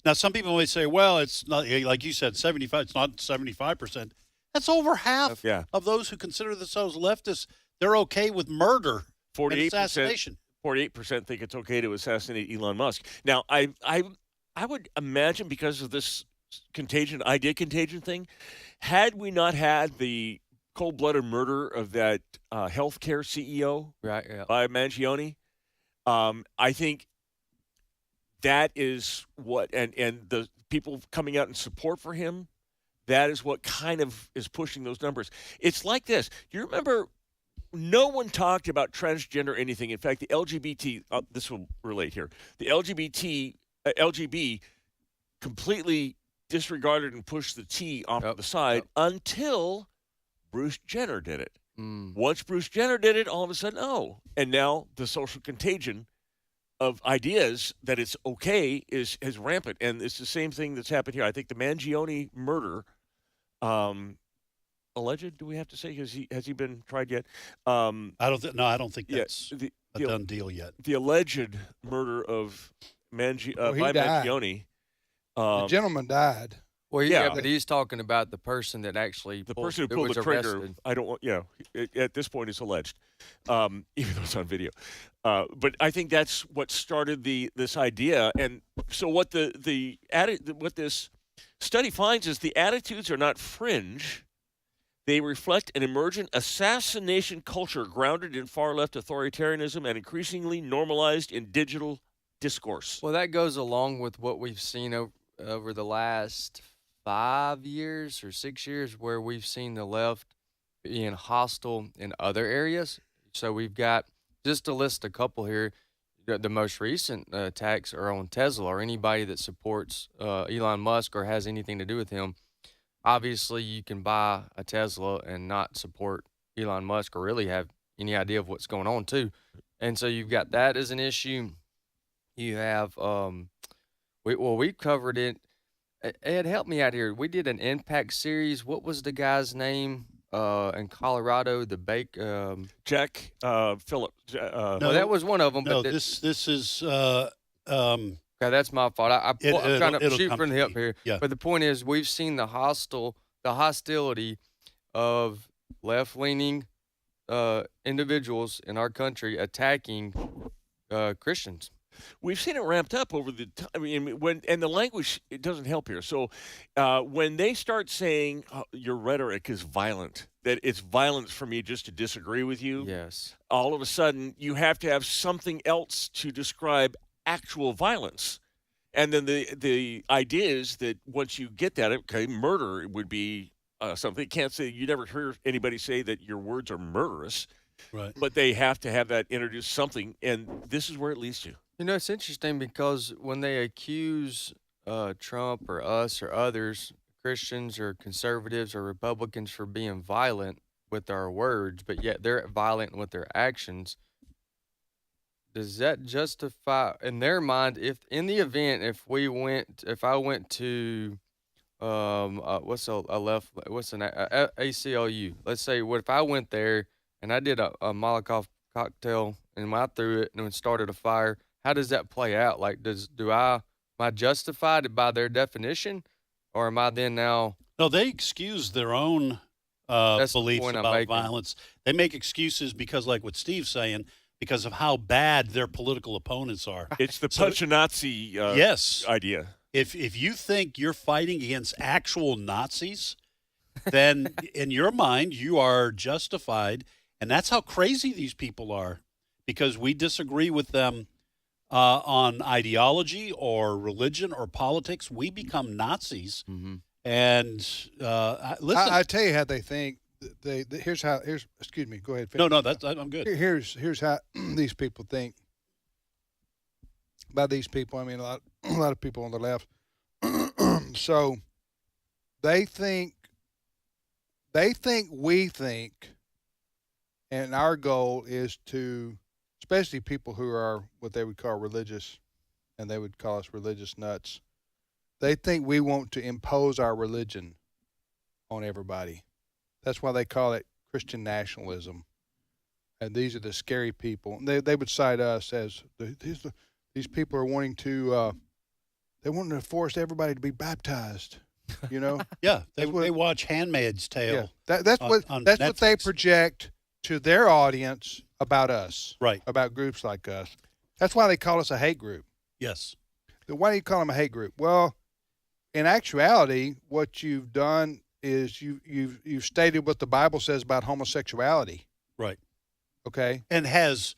Now, some people may say, well, it's not, like you said, 75. It's not 75%. That's over half of those who consider themselves leftists. They're okay with murder and assassination. 48% think it's okay to assassinate Elon Musk. Now, I would imagine because of this idea contagion thing, had we not had the cold-blooded murder of that healthcare CEO by Mangione, I think that is what, and the people coming out in support for him, that is what kind of is pushing those numbers. It's like this. Do you remember no one talked about transgender anything? In fact, the LGBT, this will relate here, the LGB completely disregarded and pushed the T off to the side until Bruce Jenner did it. Once Bruce Jenner did it, all of a sudden, and now the social contagion of ideas that it's okay is rampant, and it's the same thing that's happened here. I think the Mangione murder, alleged. Do we have to say has he been tried yet? I don't think that's a done deal yet. The alleged murder of Mangione. The gentleman died. Well, but he's talking about the person that actually person who pulled the trigger. I don't want. At this point, it's alleged, even though it's on video. But I think that's what started this idea. And so what what this study finds is the attitudes are not fringe. They reflect an emergent assassination culture grounded in far-left authoritarianism and increasingly normalized in digital discourse. Well, that goes along with what we've seen over the last 5 years or 6 years, where we've seen the left being hostile in other areas. So we've got, just to list a couple here, the most recent attacks are on Tesla or anybody that supports Elon Musk or has anything to do with him. Obviously, you can buy a Tesla and not support Elon Musk or really have any idea of what's going on, too. And so you've got that as an issue. You have, we've covered it. Ed, help me out here. We did an Impact series. What was the guy's name in Colorado? The Jack Phillip. No, that was one of them. No, this is. Okay, that's my fault. I'm trying to shoot from the hip here. Yeah. But the point is, we've seen the hostility of left-leaning individuals in our country attacking Christians. We've seen it ramped up over the time. I mean, and the language, it doesn't help here. So when they start saying your rhetoric is violent, that it's violence for me just to disagree with you, yes, all of a sudden you have to have something else to describe actual violence. And then the idea is that once you get that, okay, murder would be something. You can't say, you never hear anybody say that your words are murderous. Right. But they have to have that introduce something, and this is where it leads to. You know, it's interesting because when they accuse Trump or us or others, Christians or conservatives or Republicans, for being violent with our words, but yet they're violent with their actions, does that justify, in their mind, if in the event if I went to what's an ACLU? Let's say, what if I went there and I did a Molotov cocktail and I threw it and it started a fire? How does that play out? Like, am I justified by their definition, or am I then now? No, they excuse their own That's the beliefs point I'm about making. violence. They make excuses because, like what Steve's saying, because of how bad their political opponents are. It's the punch a Nazi yes. idea. If you think you're fighting against actual Nazis, then in your mind you are justified, and that's how crazy these people are, because we disagree with them on ideology or religion or politics. We become Nazis. Mm-hmm. And listen, I tell you how they think. Here's excuse me. Go ahead. No, I'm good. Here's how these people think. By these people, I mean a lot of people on the left. So they think we think, and our goal is to, especially people who are what they would call religious, and they would call us religious nuts. They think we want to impose our religion on everybody. That's why they call it Christian nationalism. And these are the scary people. They would cite us as these people are wanting to they want to force everybody to be baptized. You know? Yeah, they watch Handmaid's Tale. Yeah. That's what they project to their audience about us. Right. About groups like us. That's why they call us a hate group. Yes. Why do you call them a hate group? Well, in actuality, what you've done is you've stated what the Bible says about homosexuality. Right. Okay. And has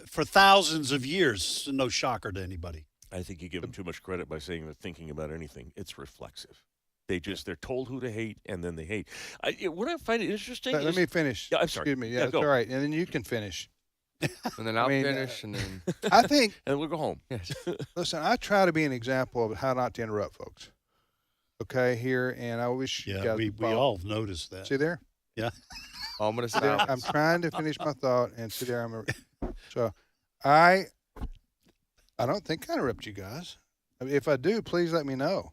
for thousands of years, no shocker to anybody. I think you give them too much credit by saying they're thinking about anything. It's reflexive. They're told who to hate, and then they hate. What I find interesting Let me finish. Yeah, I'm sorry. Excuse me. Yeah, that's go. all right. And then you can finish. And then I'll finish, and then I think, and we'll go home. Listen, I try to be an example of how not to interrupt folks. Okay, here, and I wish you guys we all noticed that. See there? Yeah. I'm gonna sit there. I'm trying to finish my thought, and sit there. So, I don't think I interrupt you guys. I mean, if I do, please let me know.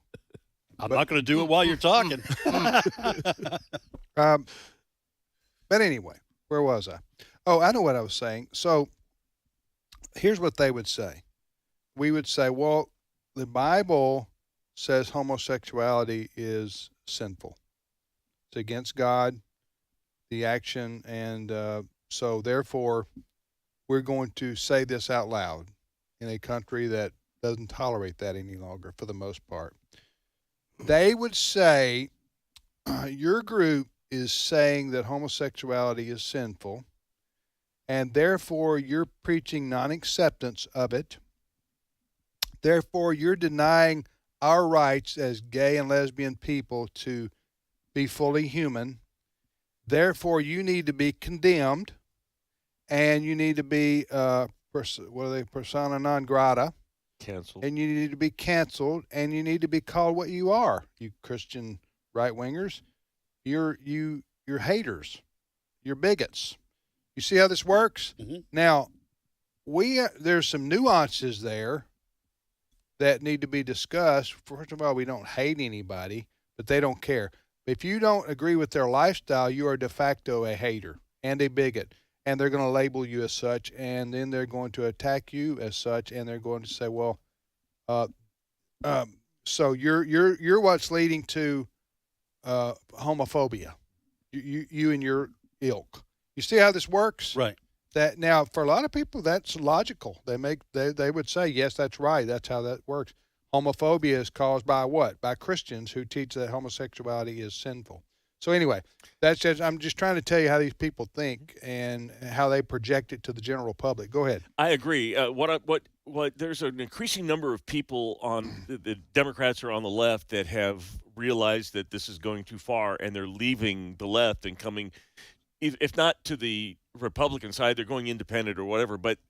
I'm not going to do it while you're talking. But anyway, where was I? Oh, I know what I was saying. So here's what they would say. We would say, well, the Bible says homosexuality is sinful. It's against God, the action, and so therefore we're going to say this out loud in a country that doesn't tolerate that any longer for the most part. They would say, your group is saying that homosexuality is sinful, and therefore you're preaching non-acceptance of it. Therefore, you're denying our rights as gay and lesbian people to be fully human. Therefore, you need to be condemned, and you need to be, persona non grata. Canceled. And you need to be canceled, and you need to be called what you are, you Christian right-wingers. You're haters. You're bigots. You see how this works? Mm-hmm. Now, there's some nuances there that need to be discussed. First of all, we don't hate anybody, but they don't care. If you don't agree with their lifestyle, you are de facto a hater and a bigot. And they're going to label you as such, and then they're going to attack you as such, and they're going to say, "Well, so you're what's leading to homophobia, you and your ilk." You see how this works? Right. That now, for a lot of people, that's logical. They would say, "Yes, that's right. That's how that works." Homophobia is caused by what? By Christians who teach that homosexuality is sinful. So anyway, I'm just trying to tell you how these people think and how they project it to the general public. Go ahead. I agree. What there's an increasing number of people on the Democrats or on the left that have realized that this is going too far, and they're leaving the left and coming, if not to the Republican side, they're going independent or whatever. But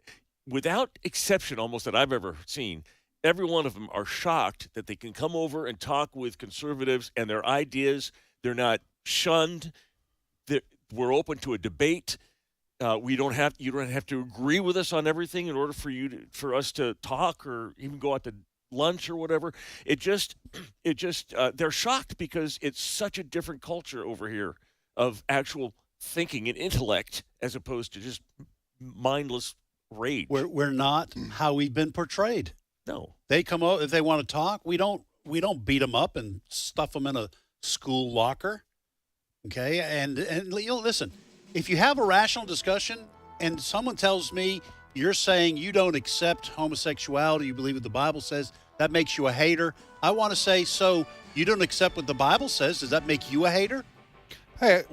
without exception, almost that I've ever seen, every one of them are shocked that they can come over and talk with conservatives and their ideas. They're not shunned. We're open to a debate. You don't have to agree with us on everything in order for us to talk or even go out to lunch or whatever. They're shocked because it's such a different culture over here of actual thinking and intellect as opposed to just mindless rage. We're not how we've been portrayed. No, they come out if they want to talk. We don't beat them up and stuff them in a school locker. Okay, and listen, if you have a rational discussion and someone tells me you're saying you don't accept homosexuality, you believe what the Bible says, that makes you a hater. I want to say, so you don't accept what the Bible says. Does that make you a hater? Hey,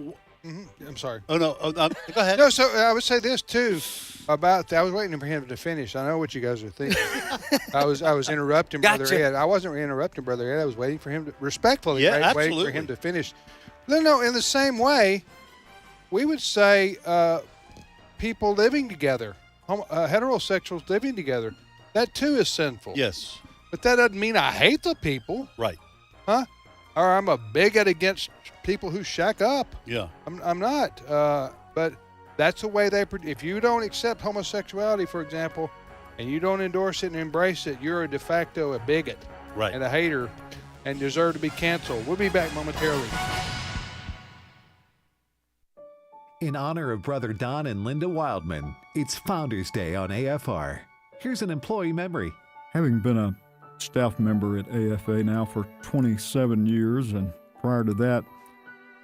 I'm sorry. Oh, no. Go ahead. No, so I would say this, too, about I was waiting for him to finish. I know what you guys are thinking. I was interrupting Brother Ed. I wasn't interrupting Brother Ed. I was waiting for him to, respectfully, waiting for him to finish. No, in the same way, we would say people living together, heterosexuals living together, that, too, is sinful. Yes. But that doesn't mean I hate the people. Right. Huh? Or I'm a bigot against people who shack up. Yeah. I'm not. But that's the way they. If you don't accept homosexuality, for example, and you don't endorse it and embrace it, you're a de facto a bigot. Right. And a hater and deserve to be canceled. We'll be back momentarily. In honor of Brother Don and Linda Wildman, it's Founders Day on AFR. Here's an employee memory. Having been a staff member at AFA now for 27 years, and prior to that,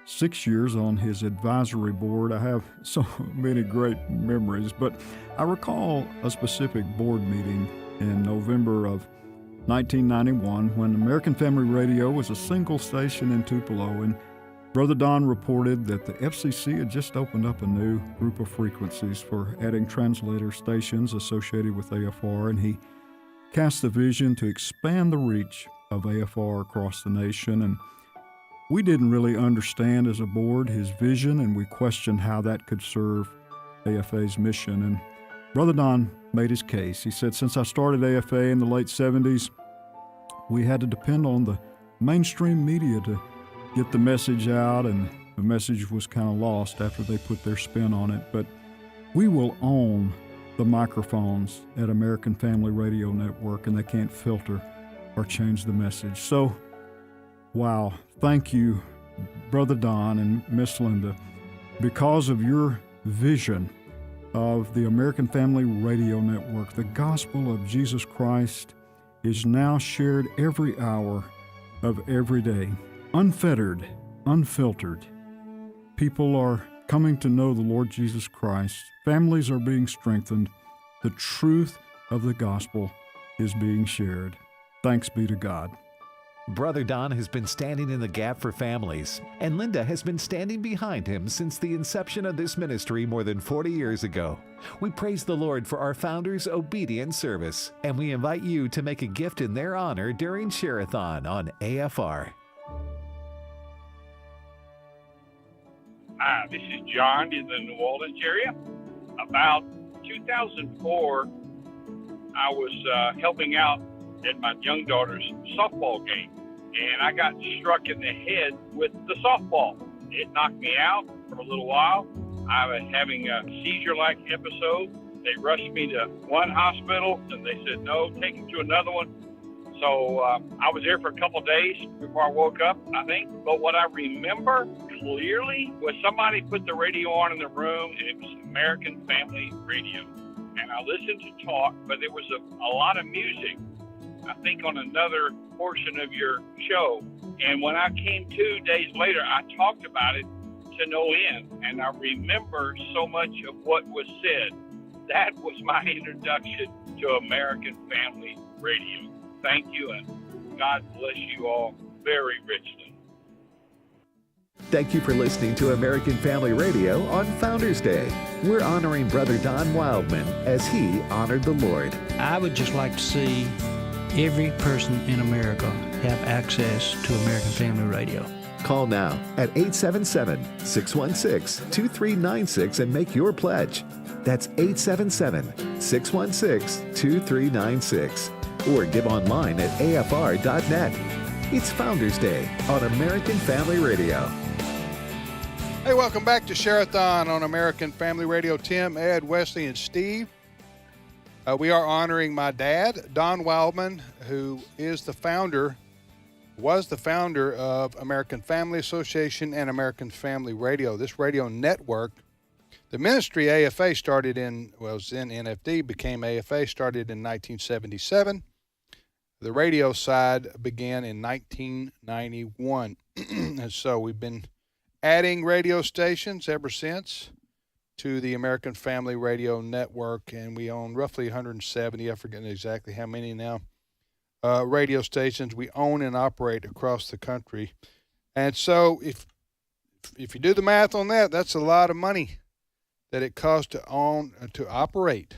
6 years on his advisory board, I have so many great memories. But I recall a specific board meeting in November of 1991 when American Family Radio was a single station in Tupelo, and Brother Don reported that the FCC had just opened up a new group of frequencies for adding translator stations associated with AFR, and he cast the vision to expand the reach of AFR across the nation. And we didn't really understand as a board his vision, and we questioned how that could serve AFA's mission. And Brother Don made his case. He said, since I started AFA in the late 70s, we had to depend on the mainstream media to get the message out, and the message was kind of lost after they put their spin on it. But we will own the microphones at American Family Radio Network, and they can't filter or change the message. So, wow, thank you, Brother Don and Miss Linda. Because of your vision of the American Family Radio Network, the gospel of Jesus Christ is now shared every hour of every day, unfettered, unfiltered. People are coming to know the Lord Jesus Christ. Families are being strengthened. The truth of the gospel is being shared. Thanks be to God. Brother Don has been standing in the gap for families, and Linda has been standing behind him since the inception of this ministry more than 40 years ago. We praise the Lord for our founders' obedient service, and we invite you to make a gift in their honor during Share-a-thon on AFR. Hi, this is John in the New Orleans area. About 2004, I was helping out at my young daughter's softball game, and I got struck in the head with the softball. It knocked me out for a little while. I was having a seizure-like episode. They rushed me to one hospital, and they said, no, take him to another one. So I was there for a couple of days before I woke up, I think. But what I remember clearly was somebody put the radio on in the room, and it was American Family Radio. And I listened to talk, but there was a lot of music, I think, on another portion of your show. And when I came 2 days later, I talked about it to no end. And I remember so much of what was said. That was my introduction to American Family Radio. Thank you, and God bless you all very richly. Thank you for listening to American Family Radio on Founders Day. We're honoring Brother Don Wildman as he honored the Lord. I would just like to see every person in America have access to American Family Radio. Call now at 877-616-2396 and make your pledge. That's 877-616-2396. Or give online at afr.net. It's Founders Day on American Family Radio. Hey, welcome back to Share-a-thon on American Family Radio. Tim, Ed, Wesley, and Steve. We are honoring my dad, Don Wildman, who was the founder of American Family Association and American Family Radio. This radio network, the ministry AFA started was in NFD, became AFA, started in 1977. The radio side began in 1991. And so we've been adding radio stations ever since to the American Family Radio Network, and we own roughly 170, I forget exactly how many now, radio stations we own and operate across the country. And so if you do the math on that, that's a lot of money that it costs to operate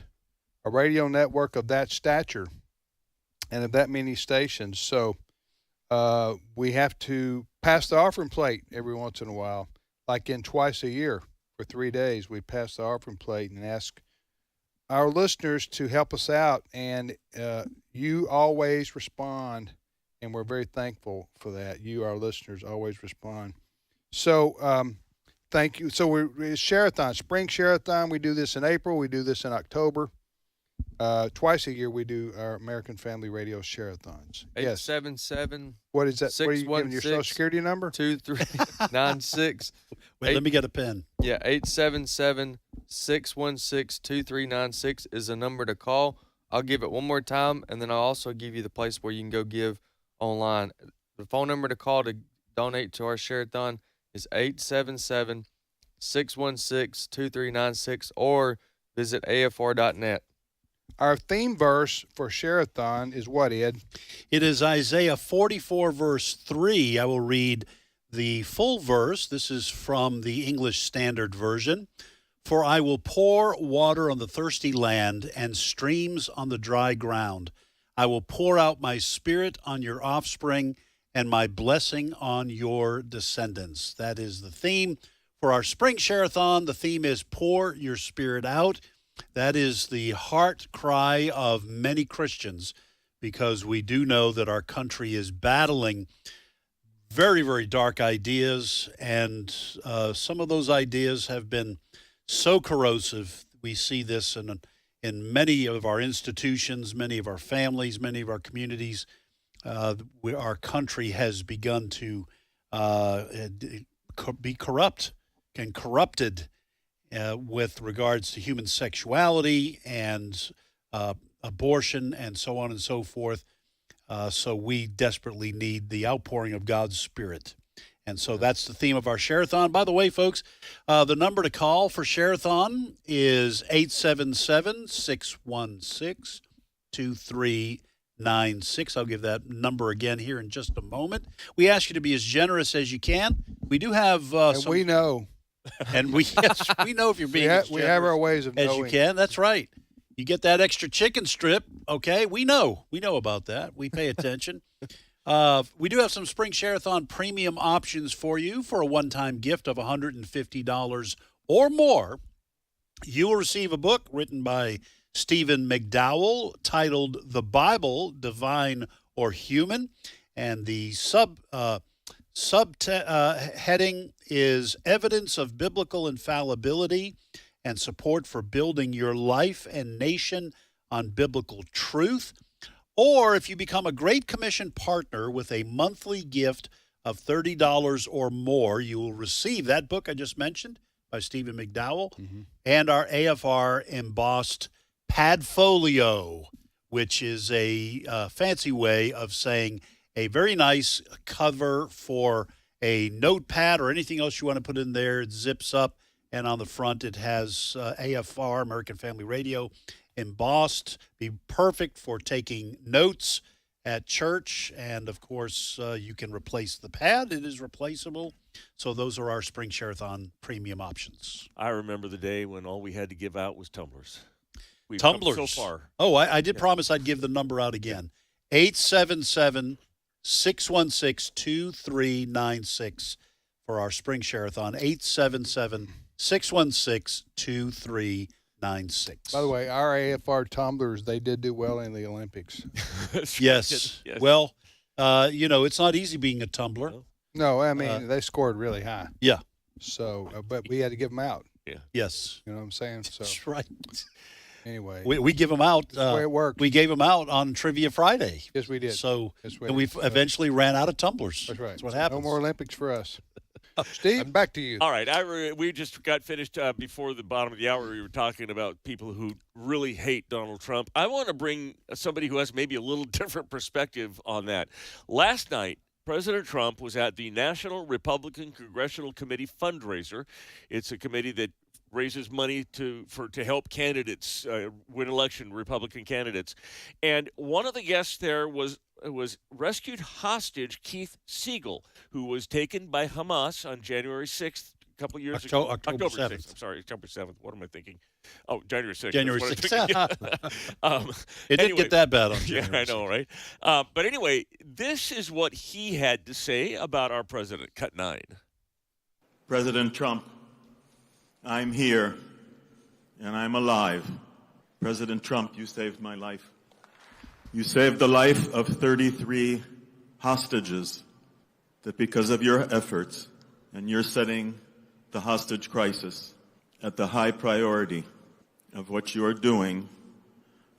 a radio network of that stature and of that many stations. So we have to pass the offering plate every once in a while, like in twice a year. For 3 days, we pass the offering plate and ask our listeners to help us out. And you always respond, and we're very thankful for that. You, our listeners, always respond. So thank you. So we're Share-a-thon, Spring Share-a-thon. We do this in April. We do this in October. Twice a year, we do our American Family Radio Share-a-thons. 877. What is that? What are you giving your Social Security number? 2396. Wait, let me get a pen. Yeah, 877-616-2396 is the number to call. I'll give it one more time, and then I'll also give you the place where you can go give online. The phone number to call to donate to our Share-a-thon is 877-616-2396 or visit AFR.net. Our theme verse for Share-a-thon is what, Ed? It is Isaiah 44, verse 3. I will read the full verse. This is from the English Standard Version. For I will pour water on the thirsty land and streams on the dry ground. I will pour out my spirit on your offspring and my blessing on your descendants. That is the theme for our Spring Share-a-thon. The theme is Pour Your Spirit Out. That is the heart cry of many Christians, because we do know that our country is battling very, very dark ideas, and some of those ideas have been so corrosive. We see this in many of our institutions, many of our families, many of our communities. Our country has begun to be corrupt and corrupted with regards to human sexuality and abortion and so on and so forth. So we desperately need the outpouring of God's Spirit. And so that's the theme of our Share-a-thon. By the way, folks, the number to call for Share-a-thon is 877-616-2396. I'll give that number again here in just a moment. We ask you to be as generous as you can. We do have some... We know. And we know if you're being we have our ways of as knowing. You can. That's right. You get that extra chicken strip, okay? We know about that. We pay attention. We do have some Spring Share-a-thon premium options for you for a one-time gift of $150 or more. You will receive a book written by Stephen McDowell titled "The Bible, Divine or Human," and the subheading is Evidence of Biblical Infallibility and Support for Building Your Life and Nation on Biblical Truth. Or if you become a Great Commission partner with a monthly gift of $30 or more, you will receive that book I just mentioned by Stephen McDowell and our AFR embossed Padfolio, which is a fancy way of saying a very nice cover for a notepad or anything else you want to put in there. It zips up, and on the front it has AFR, American Family Radio, embossed. Be perfect for taking notes at church. And, of course, you can replace the pad. It is replaceable. So those are our Spring Share-a-thon premium options. I remember the day when all we had to give out was tumblers. We've Tumblers. come so far. Oh, I did promise I'd give the number out again. 877-616-2396 for our Spring Share-a-thon. 877-616-2396. By the way, our AFR tumblers, they did do well in the Olympics. Yes. Well, it's not easy being a tumbler. No, I mean, they scored really high. Yeah. So, but we had to give them out. Yeah. Yes. You know what I'm saying? So that's right. Anyway, we give them out. That's the way it worked. We gave them out on Trivia Friday. Yes, we did. So, and we eventually ran out of tumblers. That's right. That's what happens. No more Olympics for us. Steve, back to you. All right. We just got finished before the bottom of the hour. We were talking about people who really hate Donald Trump. I want to bring somebody who has maybe a little different perspective on that. Last night, President Trump was at the National Republican Congressional Committee fundraiser. It's a committee that raises money to help candidates win election, Republican candidates. And one of the guests there was rescued hostage Keith Siegel, who was taken by Hamas on January 6th. A couple years ago. October 7th. I'm sorry, October 7th. What am I thinking? Oh, January 6th. January That's 6th. It didn't get that bad on January 6th. Yeah, I know, right? But anyway, this is what he had to say about our president. Cut 9. President Trump, I'm here and I'm alive. President Trump, you saved my life. You saved the life of 33 hostages that because of your efforts and your setting the hostage crisis at the high priority of what you are doing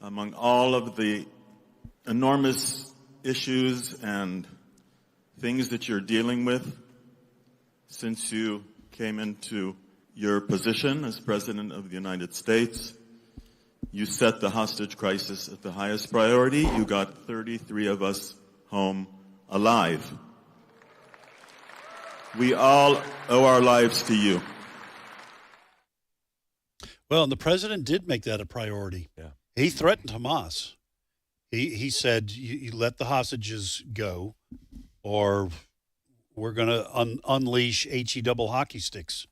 among all of the enormous issues and things that you're dealing with since you came into your position as President of the United States. You set the hostage crisis at the highest priority. You got 33 of us home alive. We all owe our lives to you. Well, and the president did make that a priority. Yeah. He threatened Hamas. He said, you let the hostages go, or we're going to unleash HE double hockey sticks.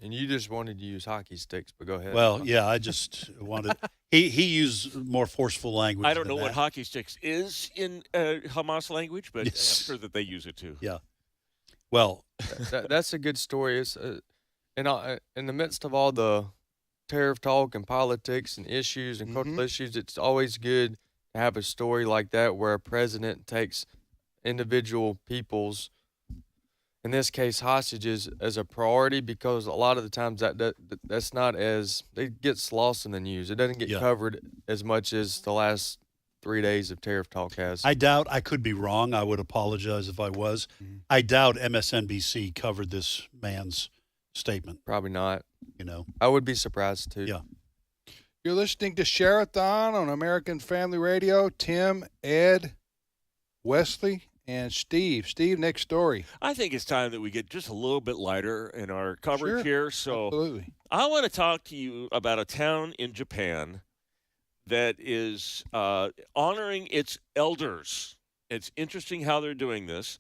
And you just wanted to use hockey sticks, but go ahead. Well, yeah, I just wanted – he used more forceful language. I don't know than what that. hockey sticks is in Hamas language, but Yes. I'm sure that they use it too. Yeah. Well, that's a good story. It's in the midst of all the tariff talk and politics and issues and cultural issues, it's always good to have a story like that where a president takes individual people's, in this case, hostages, as a priority, because a lot of the times that's not as – it gets lost in the news. It doesn't get covered as much as the last 3 days of tariff talk has. I doubt – I could be wrong. I would apologize if I was. I doubt MSNBC covered this man's statement. Probably not. You know. I would be surprised, too. Yeah. You're listening to Share-a-thon on American Family Radio. Tim, Ed, Wesley, and Steve. Steve, next story. I think it's time that we get just a little bit lighter in our coverage here. So absolutely. I want to talk to you about a town in Japan that is honoring its elders. It's interesting how they're doing this.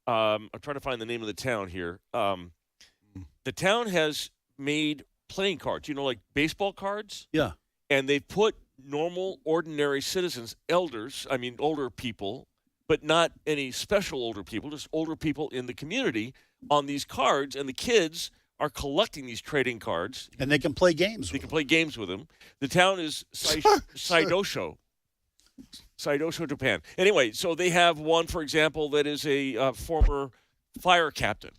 I'm trying to find the name of the town here. The town has made playing cards, like baseball cards. Yeah. And they've put normal, ordinary citizens, older people, but not any special older people, just older people in the community on these cards. And the kids are collecting these trading cards. And they can play games They can play games with them. The town is Saidosho, Japan. Anyway, so they have one, for example, that is a former fire captain.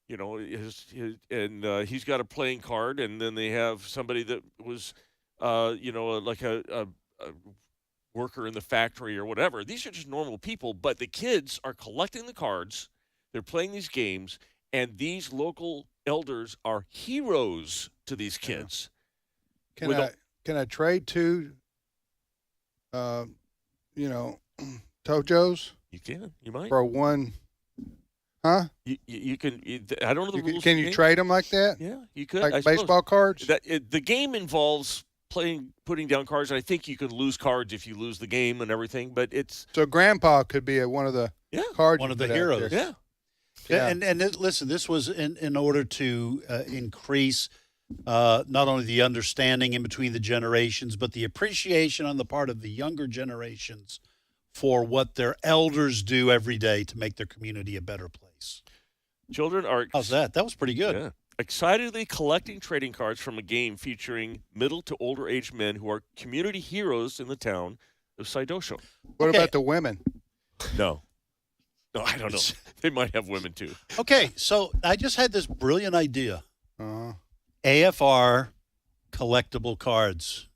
He's got a playing card, and then they have somebody that was, like a worker in the factory or whatever. These are just normal people, but the kids are collecting the cards. They're playing these games, and these local elders are heroes to these kids. Can I trade two, Tojos? You can. You might. For one. Huh? You can. I don't know the rules. Can you trade them like that? Yeah, you could. Like I baseball cards? The game involves putting down cards, and I think you can lose cards if you lose the game and everything. But it's so Grandpa could be one of the cards. One of the heroes. Yeah. And listen, this was in order to increase not only the understanding in between the generations, but the appreciation on the part of the younger generations for what their elders do every day to make their community a better place. Children are. How's that? That was pretty good. Yeah. Excitedly collecting trading cards from a game featuring middle to older age men who are community heroes in the town of Saidosho. What about the women? No, I don't know. They might have women too. Okay, so I just had this brilliant idea. AFR collectible cards.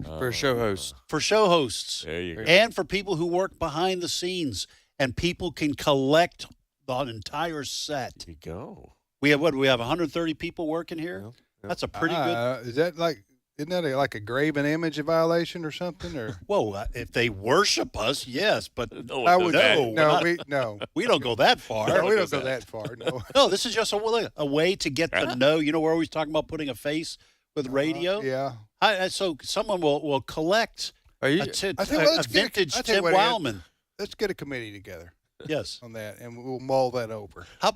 For show hosts. For show hosts. There you go. And for people who work behind the scenes. And people can collect the entire set. There you go. We have 130 people working here? Yeah. That's a pretty good. Is that like isn't that like a graven image violation or something? Or Whoa, if they worship us, yes, but I would no. We don't go that far. No, we don't go that far. No, no. This is just a way to get to know. You know, we're always talking about putting a face with radio. Yeah. So someone will collect I think, well, a vintage I tell you Tim what, Wildman. Let's get a committee together. Yes, on that, and we'll mull that over. How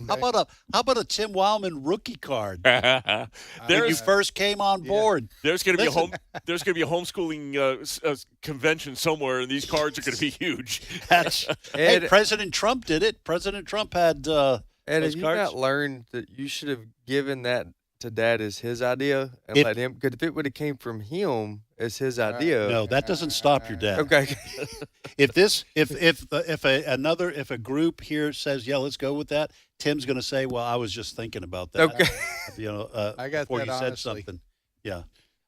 about a Tim Wildman rookie card? When you first came on board. There's going to be a homeschooling convention somewhere, and these cards are going to be huge. Hey, President Trump did it. President Trump had Ed, those have you cards. not learned that you should have given that to Dad as his idea and let him? Because if it would have came from him as his idea, No, that doesn't stop your dad. Okay. if a group here says, yeah, let's go with that, Tim's going to say, well, I was just thinking about that. Okay. I got before that, you said honestly. something. Yeah.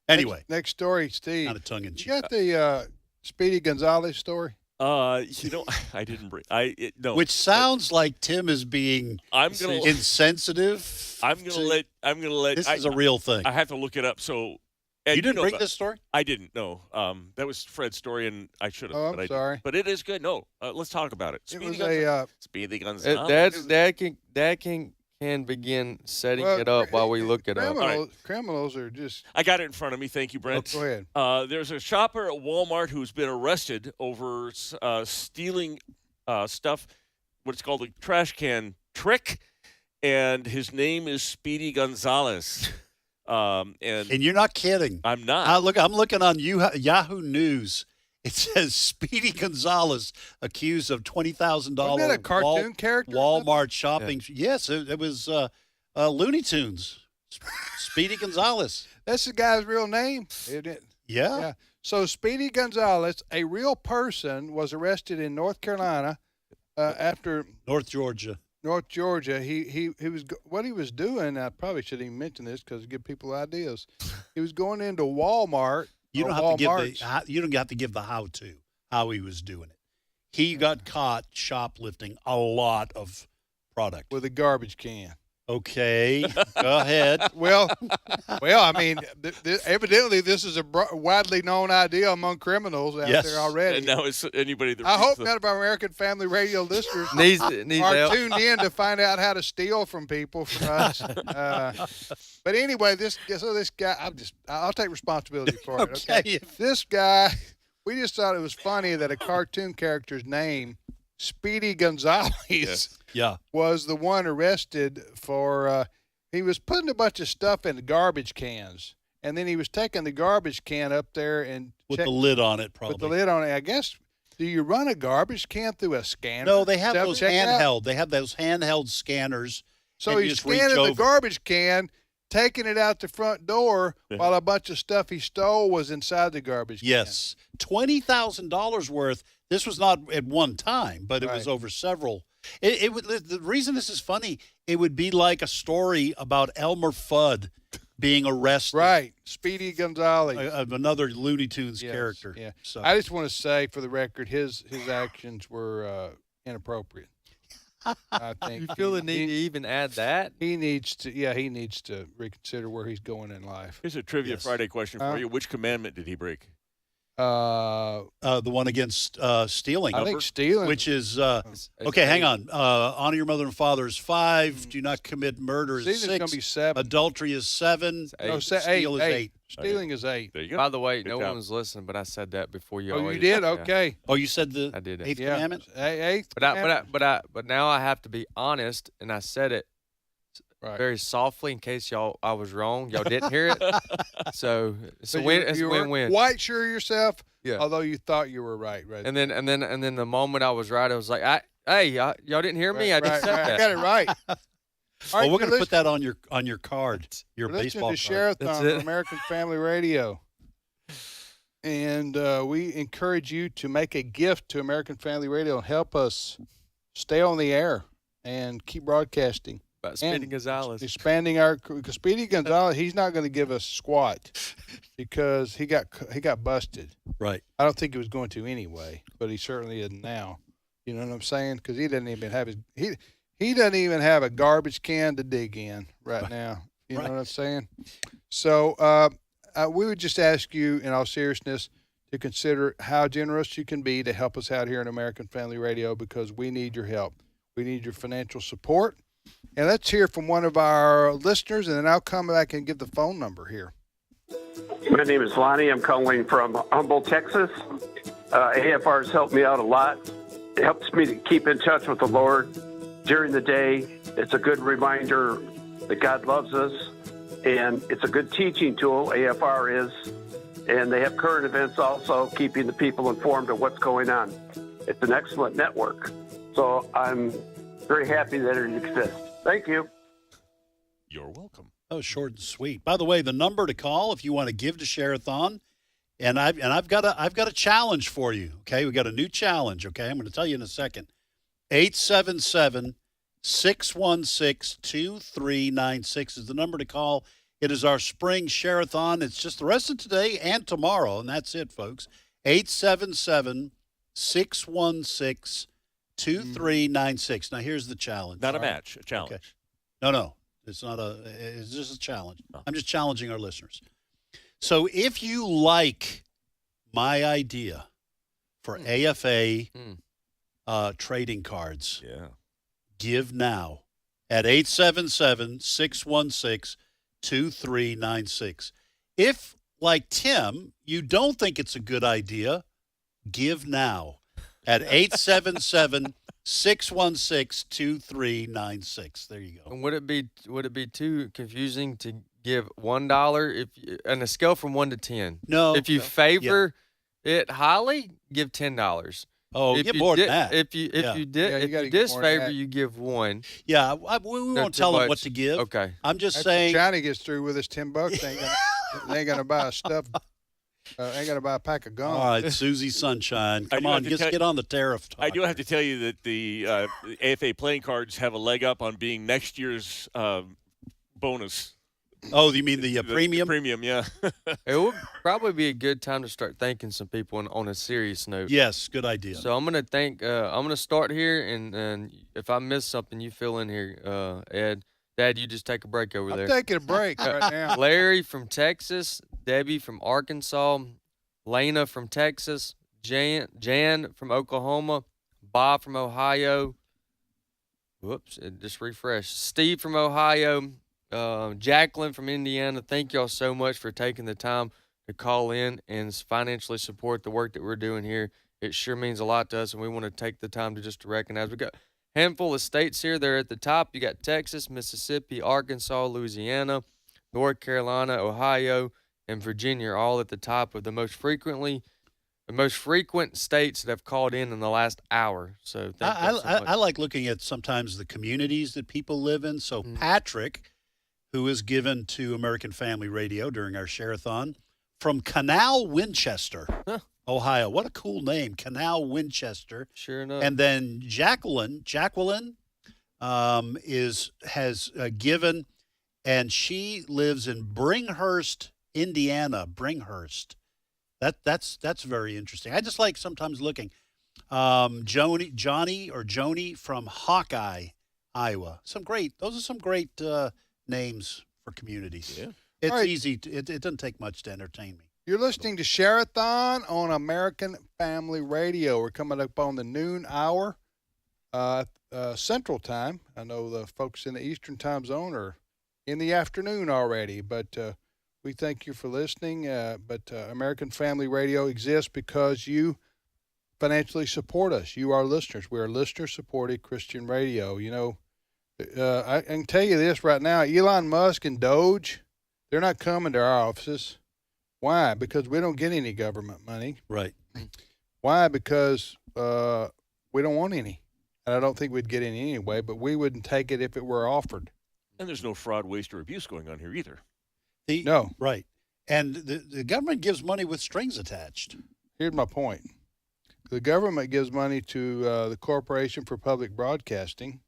Anyway, next story, Steve. Kind of tongue in cheek. You got the Speedy Gonzalez story? I didn't bring. No. Which sounds like Tim is being insensitive. I'm gonna let. This is a real thing. I have to look it up. So Ed, you didn't know bring about- this story? I didn't. No. That was Fred's story, and I should have. Oh, I'm but I sorry. didn't. But it is good. No, let's talk about it. It was a Speedy Gonzalez. Dad can begin setting it up while we look it up. Criminals are just. I got it in front of me. Thank you, Brent. Oh, go ahead. There's a shopper at Walmart who's been arrested over stealing stuff, what's called a trash can trick, and his name is Speedy Gonzalez. And you're not kidding. I'm not. I'm looking on Yahoo News. It says Speedy Gonzalez accused of $20,000 Wasn't that a cartoon character? Walmart shopping. Yes, it was Looney Tunes. Speedy Gonzalez. That's the guy's real name, isn't it? Yeah. So Speedy Gonzalez, a real person, was arrested in North Carolina after North Georgia. He was what he was doing. I probably shouldn't even mention this because give people ideas. He was going into Walmart. You don't have to give the how he was doing it. He got caught shoplifting a lot of product with a garbage can. Okay, go ahead. Well, I mean, evidently this is a widely known idea among criminals out there already. And now it's anybody that I hope none of our American Family Radio listeners needs are help. tuned in to find out how to steal from people from us. But anyway, this guy, I'll take responsibility for it. Okay, this guy, we just thought it was funny that a cartoon character's name, Speedy Gonzalez, was the one arrested for. He was putting a bunch of stuff in garbage cans, and then he was taking the garbage can up there and with the lid on it, probably. With the lid on it, I guess. Do you run a garbage can through a scanner? No, they have those Self-checkout? They have those handheld scanners. So he's scanning the garbage can, taking it out the front door while a bunch of stuff he stole was inside the garbage can. Yes, $20,000 worth. This was not at one time, but it was over several. The reason this is funny, it would be like a story about Elmer Fudd being arrested. Right, Speedy Gonzalez, another Looney Tunes character. Yeah. So I just want to say, for the record, his actions were inappropriate. I think. You feel the need to even add that? He needs to reconsider where he's going in life. Here's a Trivia Friday question for you. Which commandment did he break? The one against stealing. I think stealing. Which is okay. Hang on. Honor your mother and father is 5. Do not commit murder is 6. Stealing is going to be 7. Adultery is 7. No, steal is 8. Stealing is 8. There you go. By the way, no one was listening, but I said that before you. Oh, you did? Okay. Oh, you said the I did it. 8th commandment. 8th. But now I have to be honest, and I said it very softly in case I was wrong. Y'all didn't hear it. So it's a win-win. Quite sure of yourself. Yeah. Although you thought you were right. And then the moment I was right, I was like, hey, y'all didn't hear me. I just said that. I got it right. All right, we're going to put that on your card, your baseball card. Listening to Share-a-thon on American Family Radio. And we encourage you to make a gift to American Family Radio and help us stay on the air and keep broadcasting. About Speedy Gonzalez. Expanding because Speedy Gonzalez, he's not going to give us squat because he got busted. Right. I don't think he was going to anyway, but he certainly is now. You know what I'm saying? Because he doesn't even have he doesn't even have a garbage can to dig in right now. You know what I'm saying? So we would just ask you, in all seriousness, to consider how generous you can be to help us out here in American Family Radio, because we need your help. We need your financial support. And let's hear from one of our listeners, and then I'll come back and give the phone number here. My name is Lonnie. I'm calling from Humboldt, Texas. AFR has helped me out a lot. It helps me to keep in touch with the Lord during the day. It's a good reminder that God loves us, and it's a good teaching tool, AFR is. And they have current events also, keeping the people informed of what's going on. It's an excellent network. So I'm very happy that it exists. Thank you. You're welcome. That was short and sweet. By the way, the number to call if you want to give to Share-a-thon, and I've got a challenge for you. Okay, we got a new challenge. Okay, I'm going to tell you in a second. 877-616-2396 is the number to call. It is our spring Share-a-thon. It's just the rest of today and tomorrow, and that's it, folks. 877-616-2396. Now, here's the challenge. Not a match, a challenge. Okay. No. It's not it's just a challenge. Oh. I'm just challenging our listeners. So if you like my idea for AFA trading cards, give now at 877-616-2396. If, like Tim, you don't think it's a good idea, give now at 877-616-2396. There you go. And would it be too confusing to give $1 if on a scale from 1 to 10? No. If you favor it highly, give $10. Oh, if get you more than that. If you disfavor, you give 1. Yeah, we won't tell them what to give. Okay. I'm just After saying. Johnny gets through with his $10, they ain't gonna buy a stuff. Ain't gonna buy a pack of gum. All right, Susie Sunshine, come on, get on the tariff talk. I do have to tell you that the AFA playing cards have a leg up on being next year's bonus. Oh, you mean the premium? Premium, yeah. It would probably be a good time to start thanking some people on a serious note. Yes, good idea. So I'm gonna thank. I'm gonna start here, and if I miss something, you fill in here, Ed. Dad, you just take a break over there. I'm taking a break right now. Larry from Texas, Debbie from Arkansas, Lena from Texas, Jan from Oklahoma, Bob from Ohio. Whoops, it just refreshed. Steve from Ohio, Jacqueline from Indiana. Thank y'all so much for taking the time to call in and financially support the work that we're doing here. It sure means a lot to us, and we want to take the time to recognize. We got handful of states here. They're at the top. You got Texas, Mississippi, Arkansas, Louisiana, North Carolina, Ohio, and Virginia are all at the top of the most frequent states that have called in the last hour. So thank you so much. I like looking at sometimes the communities that people live in. So Patrick, who is given to American Family Radio during our Share-a-thon, from Canal, Winchester, Ohio. What a cool name, Canal, Winchester. Sure enough. And then Jacqueline has given, and she lives in Bringhurst, Indiana. Bringhurst. That's very interesting. I just like sometimes looking. Joni from Hawkeye, Iowa. Those are some great names for communities. Yeah. It's right. easy. It doesn't take much to entertain me. You're listening to Share-a-thon on American Family Radio. We're coming up on the noon hour, Central Time. I know the folks in the Eastern Time Zone are in the afternoon already, but we thank you for listening. But American Family Radio exists because you financially support us. You are listeners. We are listener-supported Christian radio. You know, I can tell you this right now. Elon Musk and Doge, they're not coming to our offices. Why? Because we don't get any government money. Right. Why? Because we don't want any. And I don't think we'd get any anyway, but we wouldn't take it if it were offered. And there's no fraud, waste, or abuse going on here either. No. Right. And the government gives money with strings attached. Here's my point. The government gives money to the Corporation for Public Broadcasting,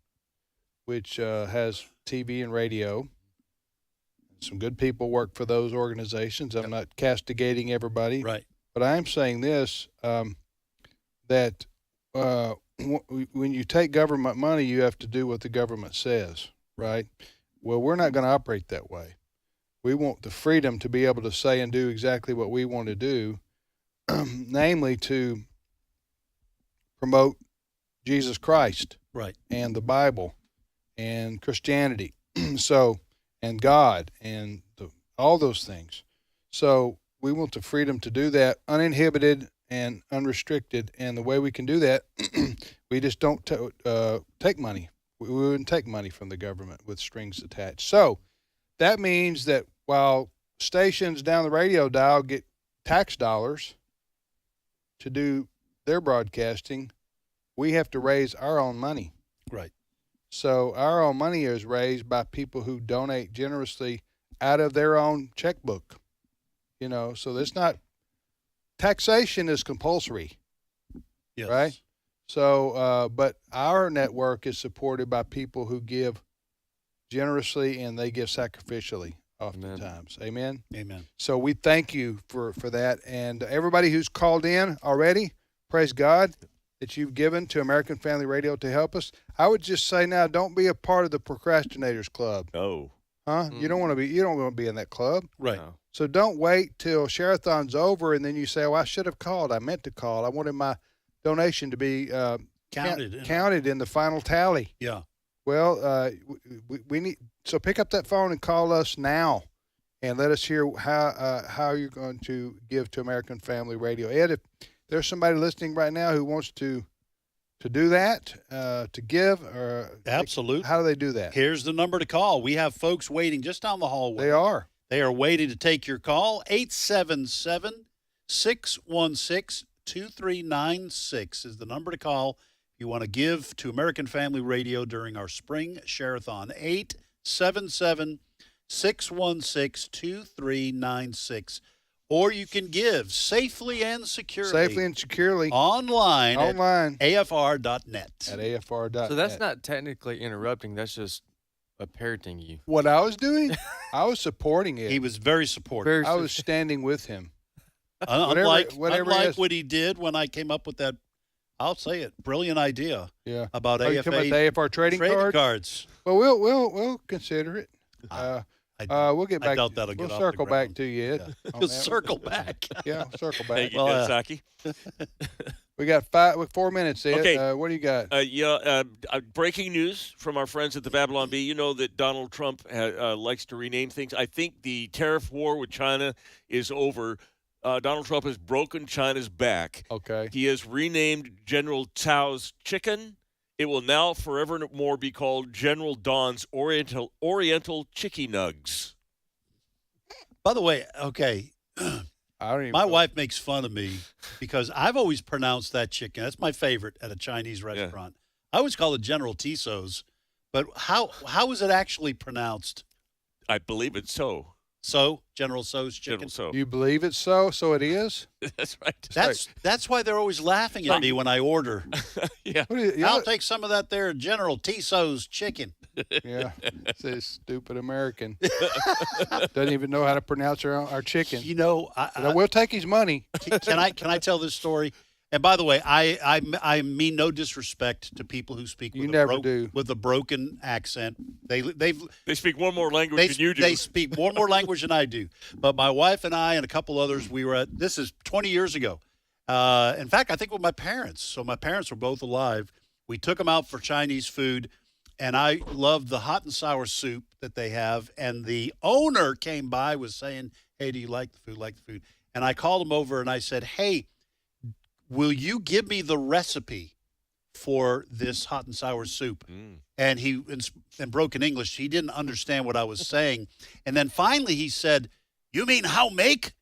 which has TV and radio. Some good people work for those organizations. I'm not castigating everybody. Right. But I am saying this, that when you take government money, you have to do what the government says, right? Well, we're not going to operate that way. We want the freedom to be able to say and do exactly what we want to do, namely to promote Jesus Christ, right, and the Bible, and Christianity, and God, and all those things. So we want the freedom to do that uninhibited and unrestricted. And the way we can do that, we just don't take money. We wouldn't take money from the government with strings attached. So that means that while stations down the radio dial get tax dollars to do their broadcasting, we have to raise our own money. Right. So our own money is raised by people who donate generously out of their own checkbook. So it's not, taxation is compulsory. Yes. Right? So, but our network is supported by people who give generously and they give sacrificially oftentimes. Amen? Amen. So we thank you for that. And everybody who's called in already, praise God that you've given to American Family Radio to help us. I would just say now, don't be a part of the procrastinators club. Oh. Huh? You don't want to be in that club. Right. No. So don't wait till Share-a-thon's over and then you say, "Oh, I should have called. I meant to call. I wanted my donation to be counted in the final tally." Yeah. Well, we need, so pick up that phone and call us now, and let us hear how you're going to give to American Family Radio. Ed, if there's somebody listening right now who wants to do that, to give, or absolutely, how do they do that? Here's the number to call. We have folks waiting just down the hallway. They are. They are waiting to take your call. 877-616-2396 is the number to call if you want to give to American Family Radio during our spring Share-a-thon. 877-616-2396. Or you can give safely and securely. Online. AFR.net. At AFR.net. So that's not technically interrupting. That's just parroting you. What I was doing? I was supporting it. He was very supportive. I was standing with him. Unlike whatever what he did when I came up with that, I'll say it, brilliant idea. Yeah. About you talking about the AFR trading cards. Well, we'll consider it. We'll get back. I doubt that'll get we'll off circle the back ground. to you. We'll circle back. Yeah, circle back. Thank you, Saki. We got 4 minutes, Ed. Okay. What do you got? Breaking news from our friends at the Babylon Bee. You know that Donald Trump likes to rename things. I think the tariff war with China is over. Donald Trump has broken China's back. Okay. He has renamed General Tso's chicken. It will now forevermore be called General Don's Oriental Chicky Nugs. By the way, okay. My wife makes fun of me because I've always pronounced that chicken. That's my favorite at a Chinese restaurant. I always call it General Tso's, but how is it actually pronounced? I believe it's so. So, General Tso's chicken. General Tso. You believe it's so? So it is? That's right. That's why they're always laughing at me when I order. Yeah. I'll take some of that there General Tso's chicken. Yeah. It's a stupid American. Doesn't even know how to pronounce our chicken. You know, we'll take his money. Can I tell this story? And by the way, I mean no disrespect to people who speak with a broken accent. They speak one more language than you do. They speak one more language than I do. But my wife and I and a couple others, we were at, this is 20 years ago. In fact, I think with my parents. So my parents were both alive. We took them out for Chinese food, and I loved the hot and sour soup that they have. And the owner came by, was saying, "Hey, do you like the food? Like the food?" And I called him over and I said, "Hey, will you give me the recipe for this hot and sour soup?" And he, in broken English, he didn't understand what I was saying. And then finally he said, "You mean how make?"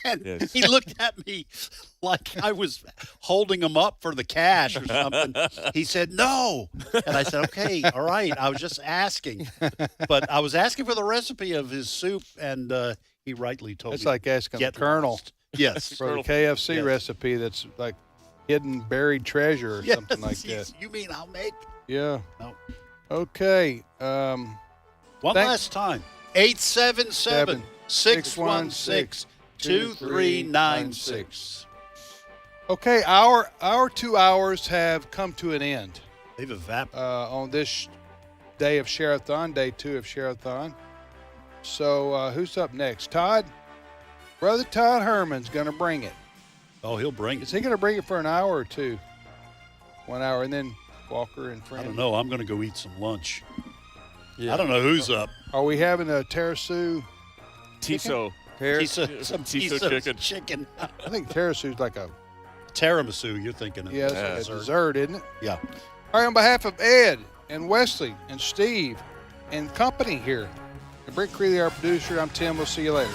And Yes. he looked at me like I was holding him up for the cash or something. He said, "No." And I said, "Okay, all right. I was just asking." But I was asking for the recipe of his soup, and he rightly told me. It's like asking the "Get Colonel." lost." Yes. For the KFC recipe that's like hidden buried treasure or something like that. You mean I'll make? Yeah. No. Okay. One last time. 877-616-2396. Okay, our 2 hours have come to an end. They've evaporated. On this day of Share-a-thon, day 2 of Share-a-thon. So who's up next? Todd? Brother Todd Herman's going to bring it. Oh, he'll bring it. Is he going to bring it for an hour or two? 1 hour, and then Walker and friends? I don't know. I'm going to go eat some lunch. Yeah. I don't know who's up. Are we having a terrasu? Tiso. Some Tiso chicken. I think terasu's like a tiramisu. You're thinking of? Yeah, it's like a dessert, isn't it? Yeah. All right, on behalf of Ed and Wesley and Steve and company here, and Brent Creeley, our producer, I'm Tim. We'll see you later.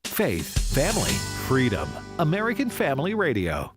Faith, family, freedom. American Family Radio.